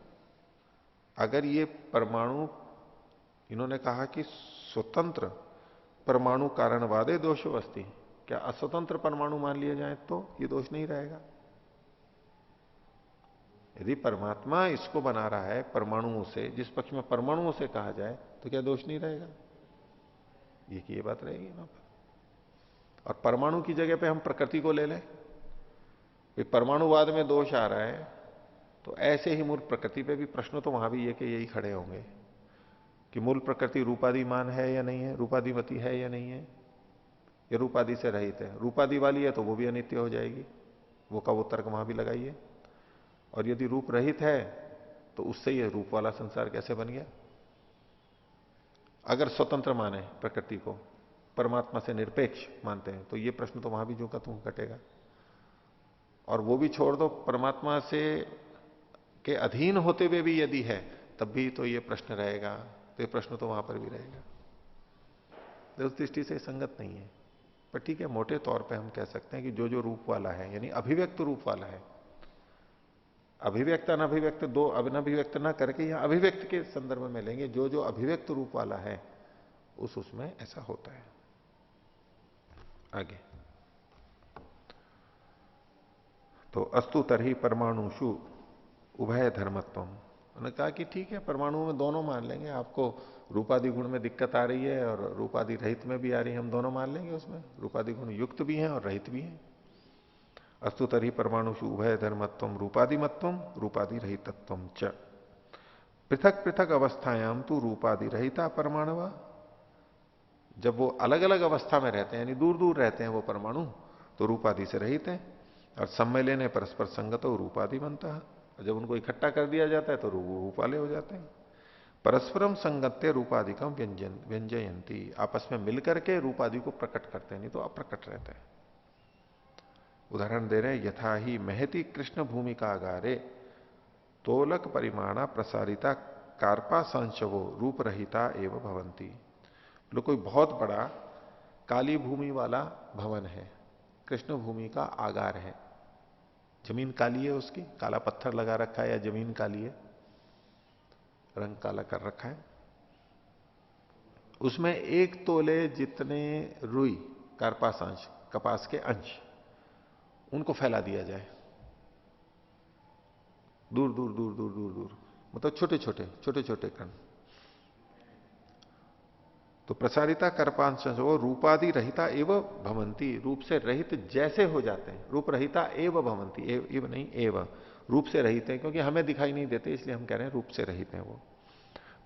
अगर ये परमाणु, इन्होंने कहा कि स्वतंत्र परमाणु कारणवादे दोषो अस्ति, क्या अस्वतंत्र परमाणु मान लिए जाए तो ये दोष नहीं रहेगा? यदि परमात्मा इसको बना रहा है परमाणुओं से, जिस पक्ष में परमाणुओं से कहा जाए, तो क्या दोष नहीं रहेगा? ये बात रहेगी ना। और परमाणु की जगह पे हम प्रकृति को ले लें, परमाणुवाद में दोष आ रहा है, तो ऐसे ही मूल प्रकृति पे भी प्रश्न तो वहां भी ये कि यही खड़े होंगे कि मूल प्रकृति रूपादिमान है या नहीं है, रूपादिमती है या नहीं है, ये रूपादि से रहित है। रूपादि वाली है तो वो भी अनित्य हो जाएगी, वो तर्क वहां भी लगाइए। और यदि रूप रहित है तो उससे ये रूप वाला संसार कैसे बन गया? अगर स्वतंत्र माने प्रकृति को, परमात्मा से निरपेक्ष मानते हैं, तो ये प्रश्न तो वहां भी जो का तुम कटेगा। और वो भी छोड़ दो, परमात्मा से के अधीन होते हुए भी यदि है तब भी तो ये प्रश्न रहेगा, तो ये प्रश्न तो वहां पर भी रहेगा। तो उस दृष्टि से संगत नहीं है। पर ठीक है, मोटे तौर पे हम कह सकते हैं कि जो जो रूप वाला है, यानी अभिव्यक्त रूप वाला है, अभिव्यक्त अनभिव्यक्त दो अनभिव्यक्त ना करके यहां अभिव्यक्त के संदर्भ में लेंगे, जो जो अभिव्यक्त रूप वाला है उसमें ऐसा होता है। आगे तो अस्तु तरही परमाणुषु उभय धर्मत्व, उन्होंने कहा कि ठीक है, परमाणु में दोनों मान लेंगे, आपको रूपादि गुण में दिक्कत आ रही है और रूपादि रहित में भी आ रही है, हम दोनों मान लेंगे, उसमें रूपादि गुण युक्त भी हैं और रहित भी हैं। अस्तु तरी परमाणुषु उभय धर्मत्व रूपादिमत्व रूपादि रहितत्व च पृथक पृथक अवस्थायाम तो रूपादि रहिता परमाणु, जब वो अलग अलग अवस्था में रहते हैं यानी दूर दूर रहते हैं वो परमाणु, तो रूपादि से रहित है, और सम्मेलन परस्पर संगत हो रूपादि बनता है, और जब उनको इकट्ठा कर दिया जाता है तो रूप वाले हो जाते हैं। परस्परम संगत्य रूपाधिकम व्यंजयंती, आपस में मिलकर के रूपादि को प्रकट करते हैं, नहीं तो अप्रकट रहते हैं। उदाहरण दे रहे हैं, यथा ही महती कृष्ण भूमिका आगारे तोलक परिमाणा प्रसारिता कार्पा संशवो रूप रहिता एवं भवंती। लो कोई बहुत बड़ा काली भूमि वाला भवन है, कृष्ण भूमि का आगार है, जमीन काली है, उसकी काला पत्थर लगा रखा है या जमीन काली है, रंग काला कर रखा है, उसमें 1 तोले जितने रुई कार्पासांश कपास के अंश उनको फैला दिया जाए, दूर दूर दूर दूर दूर दूर, मतलब छोटे छोटे छोटे छोटे कण, तो प्रसारिता कर्पांश वो रूपादि रहिता एवं भवंती, रूप से रहित जैसे हो जाते हैं, रूप रहिता एवं भवंती, एवं नहीं एवं, रूप से रहित है, क्योंकि हमें दिखाई नहीं देते इसलिए हम कह रहे हैं रूप से रहित हैं वो।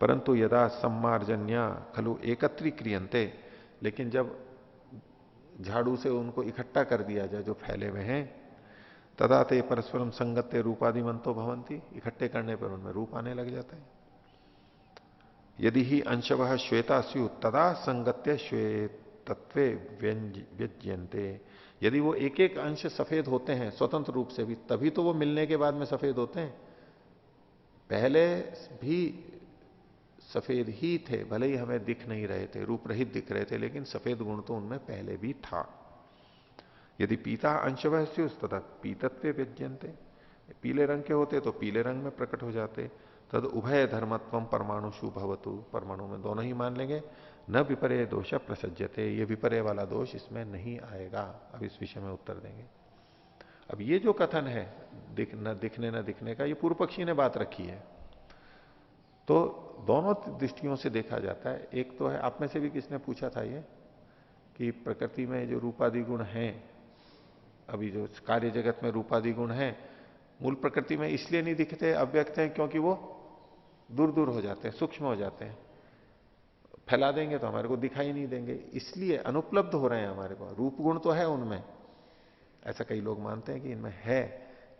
परंतु यदा सम्मार्जन्या खलु एकत्री क्रियंते, लेकिन जब झाड़ू से उनको इकट्ठा कर दिया जाए जो फैले हुए हैं, तदा ते परस्परम संगत्य रूपादि मंतो भवंती, इकट्ठे करने पर उनमें रूप आने लग जाता है। यदि ही अंशवः श्वेता स्यु तदा संगत्य श्वेतत्वे व्यज्यन्ते, यदि वो एक एक अंश सफेद होते हैं स्वतंत्र रूप से भी, तभी तो वो मिलने के बाद में सफेद होते हैं, पहले भी सफेद ही थे, भले ही हमें दिख नहीं रहे थे, रूप रहित दिख रहे थे, लेकिन सफेद गुण तो उनमें पहले भी था। यदि पीता अंशवः स्यु तथा पीतत्वे व्यज्यन्ते, पीले रंग के होते तो पीले रंग में प्रकट हो जाते, तद उभय धर्मत्वम परमाणुषु भवतु, परमाणु में दोनों ही मान लेंगे, न विपर्य दोष प्रसज्यते, ये विपर्य वाला दोष इसमें नहीं आएगा। अब इस विषय में उत्तर देंगे। अब ये जो कथन है न दिखने न दिखने का, ये पूर्व पक्षी ने बात रखी है, तो दोनों दृष्टियों से देखा जाता है। एक तो है, आप में से भी किसने पूछा था ये, कि प्रकृति में जो रूपादि गुण हैं, अभी जो कार्य जगत में रूपादि गुण हैं, मूल प्रकृति में इसलिए नहीं दिखते, अव्यक्त हैं, क्योंकि वो दूर दूर हो जाते हैं, सूक्ष्म हो जाते हैं, फैला देंगे तो हमारे को दिखाई नहीं देंगे, इसलिए अनुपलब्ध हो रहे हैं हमारे को। रूप गुण तो है उनमें, ऐसा कई लोग मानते हैं कि इनमें है,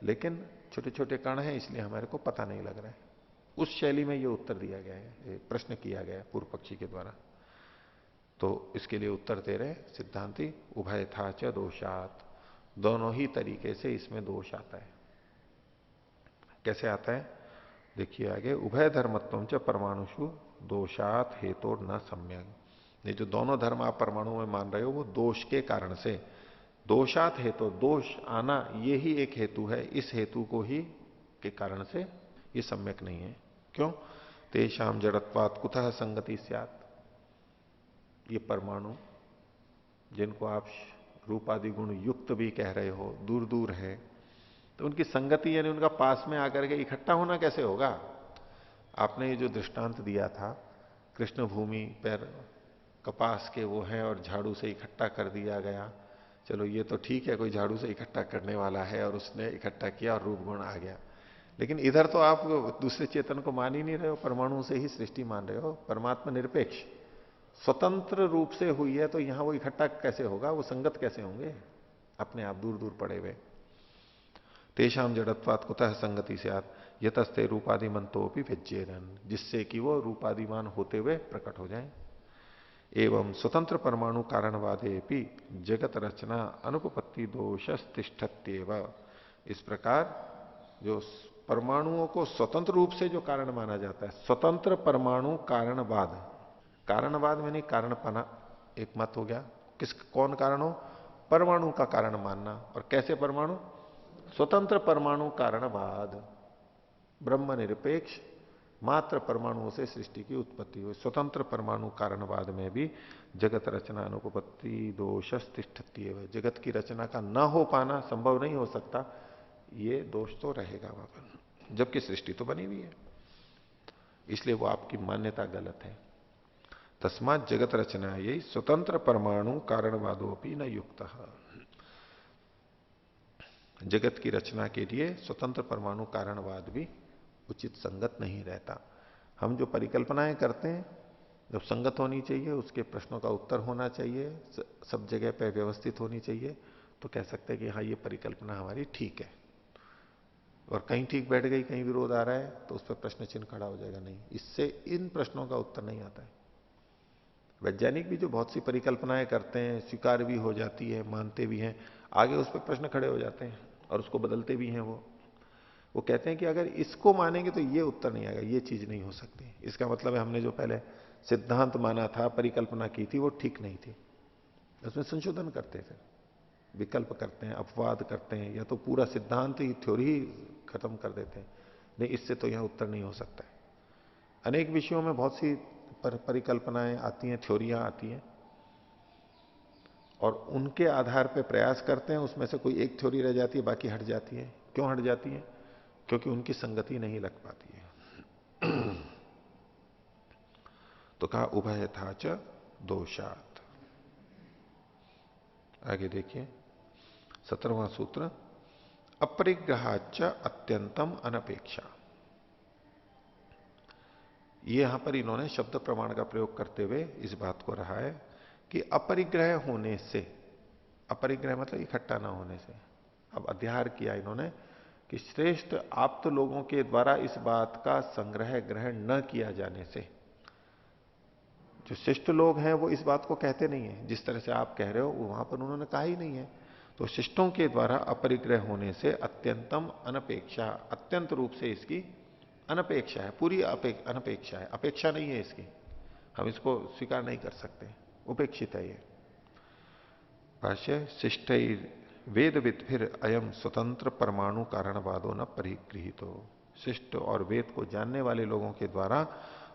लेकिन छोटे छोटे कण हैं इसलिए हमारे को पता नहीं लग रहा है। उस शैली में ये उत्तर दिया गया है, प्रश्न किया गया है पूर्व पक्षी के द्वारा। तो इसके लिए उत्तर दे रहे सिद्धांति, उभय था च दोषात, दोनों ही तरीके से इसमें दोष आता है। कैसे आता है देखिए आगे, उभय धर्मत्व च परमाणुषु दोषात हेतु न सम्यक, ये जो दोनों धर्म आप परमाणु में मान रहे हो वो दोष के कारण से, दोषात हेतु, दोष आना ये ही एक हेतु है, इस हेतु को ही के कारण से ये सम्यक नहीं है। क्यों? तेषाम जड़त्वात् कुतः संगति स्यात्, ये परमाणु जिनको आप रूपादि गुण युक्त भी कह रहे हो, दूर दूर है, तो उनकी संगति यानी उनका पास में आकर के इकट्ठा होना कैसे होगा? आपने ये जो दृष्टांत दिया था, कृष्ण भूमि पर कपास के वो हैं और झाड़ू से इकट्ठा कर दिया गया, चलो ये तो ठीक है, कोई झाड़ू से इकट्ठा करने वाला है और उसने इकट्ठा किया और रूप गुण आ गया। लेकिन इधर तो आप दूसरे चेतन को मान ही नहीं रहे हो, परमाणु से ही सृष्टि मान रहे हो। परमात्मा निरपेक्ष स्वतंत्र रूप से हुई है, तो यहां वो इकट्ठा कैसे होगा, वो संगत कैसे होंगे, अपने आप दूर दूर पड़े हुए। तेषाम जड़त्वात् कुतः संगति स्यात् यतस्ते रूपादिमंतोपि व्यज्येरन, जिससे कि वो रूपादिमान होते हुए प्रकट हो जाए। एवं स्वतंत्र परमाणु कारणवादे भी जगत रचना अनुपपत्ति दोषस्तिष्ठत्येव, इस प्रकार जो परमाणुओं को स्वतंत्र रूप से जो कारण माना जाता है, स्वतंत्र परमाणु कारणवाद, कारणवाद में नहीं कारणपना एक मत हो गया, कौन कारण हो? परमाणु का कारण मानना। और कैसे परमाणु? स्वतंत्र परमाणु कारणवाद, ब्रह्म निरपेक्ष मात्र परमाणुओं से सृष्टि की उत्पत्ति हुई। स्वतंत्र परमाणु कारणवाद में भी जगत रचना अनुपपत्ति दोष तिष्ठती है, जगत की रचना का न हो पाना संभव नहीं हो सकता, ये दोष तो रहेगा वहां पर, जबकि सृष्टि तो बनी हुई है। इसलिए वो आपकी मान्यता गलत है। तस्मात जगत रचना यही स्वतंत्र परमाणु कारणवादोपि न युक्त। जगत की रचना के लिए स्वतंत्र परमाणु कारणवाद भी उचित संगत नहीं रहता। हम जो परिकल्पनाएं करते हैं जब संगत होनी चाहिए, उसके प्रश्नों का उत्तर होना चाहिए, सब जगह पे व्यवस्थित होनी चाहिए, तो कह सकते हैं कि हाँ ये परिकल्पना हमारी ठीक है। और कहीं ठीक बैठ गई, कहीं विरोध आ रहा है, तो उस पर प्रश्न चिन्ह खड़ा हो जाएगा। नहीं, इससे इन प्रश्नों का उत्तर नहीं आता है। वैज्ञानिक भी जो बहुत सी परिकल्पनाएं करते हैं, स्वीकार भी हो जाती है, मानते भी हैं, आगे उस पर प्रश्न खड़े हो जाते हैं और उसको बदलते भी हैं। वो कहते हैं कि अगर इसको मानेंगे तो ये उत्तर नहीं आएगा, ये चीज नहीं हो सकती। इसका मतलब है हमने जो पहले सिद्धांत माना था, परिकल्पना की थी, वो ठीक नहीं थी। उसमें संशोधन करते थे, विकल्प करते हैं, अपवाद करते हैं, या तो पूरा सिद्धांत ही, थ्योरी ही खत्म कर देते हैं। नहीं, इससे तो यह उत्तर नहीं हो सकता है। अनेक विषयों में बहुत सी परिकल्पनाएं आती हैं, थ्योरियां आती हैं, और उनके आधार पर प्रयास करते हैं, उसमें से कोई एक थ्योरी रह जाती है, बाकी हट जाती है। क्यों हट जाती है? क्योंकि उनकी संगति नहीं लग पाती है। तो कहा उभय था च दोषात। आगे देखिए 17वां सूत्र, अपरिग्रहाच अत्यंतम अनपेक्षा। ये यहां पर इन्होंने शब्द प्रमाण का प्रयोग करते हुए इस बात को रहा है कि अपरिग्रह होने से, अपरिग्रह मतलब इकट्ठा ना होने से, अब अध्याहार किया इन्होंने कि श्रेष्ठ आप्त लोगों के द्वारा इस बात का संग्रह ग्रहण न किया जाने से, जो शिष्ट लोग हैं वो इस बात को कहते नहीं है, जिस तरह से आप कह रहे हो वहां पर उन्होंने कहा ही नहीं है। तो शिष्टों के द्वारा अपरिग्रह होने से अत्यंतम अनपेक्षा, अत्यंत रूप से इसकी अनपेक्षा है, पूरी अनपेक्षा है, अपेक्षा नहीं है इसकी, हम इसको स्वीकार नहीं कर सकते, उपेक्षित है ये। भाष्य, शिष्ट वेद विद्भिर अयम स्वतंत्र परमाणु कारणवादो न परिगृहित हो। शिष्ट और वेद को जानने वाले लोगों के द्वारा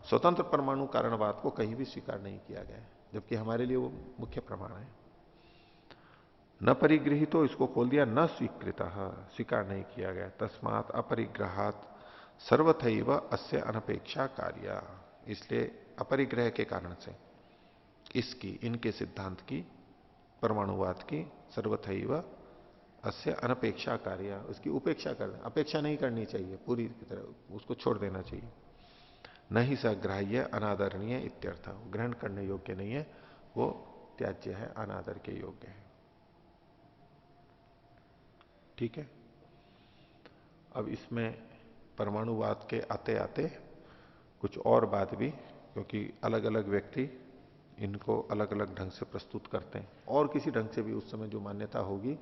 स्वतंत्र परमाणु कारणवाद को कहीं भी स्वीकार नहीं किया गया, जबकि हमारे लिए वो मुख्य प्रमाण है। न परिगृहित हो, इसको खोल दिया, न स्वीकृत, स्वीकार नहीं किया गया। तस्मात अपरिग्रहात सर्वथैव अस्य अनपेक्षा कार्य। इसलिए अपरिग्रह के कारण से इसकी, इनके सिद्धांत की, परमाणुवाद की, सर्वथैव अस्य अनपेक्षा कार्य, उसकी उपेक्षा कर, अपेक्षा नहीं करनी चाहिए, पूरी तरह उसको छोड़ देना चाहिए। नहीं सग्राह्य अनादरणीय इत्यर्थ, ग्रहण करने योग्य नहीं है, वो त्याज्य है, अनादर के योग्य है। ठीक है। अब इसमें परमाणुवाद के आते आते कुछ और बात भी, क्योंकि अलग अलग व्यक्ति इनको अलग अलग ढंग से प्रस्तुत करते हैं, और किसी ढंग से भी उस समय जो मान्यता होगी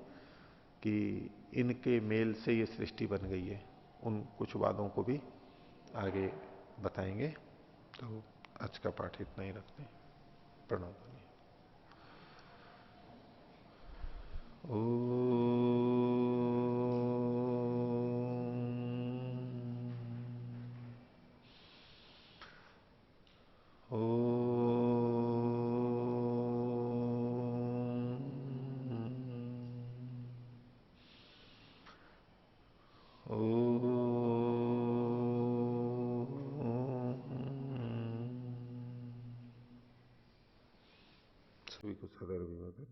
कि इनके मेल से ये सृष्टि बन गई है, उन कुछ वादों को भी आगे बताएंगे। तो आज का पाठ इतना ही रखते हैं। प्रणव। सभी को सदर विवाद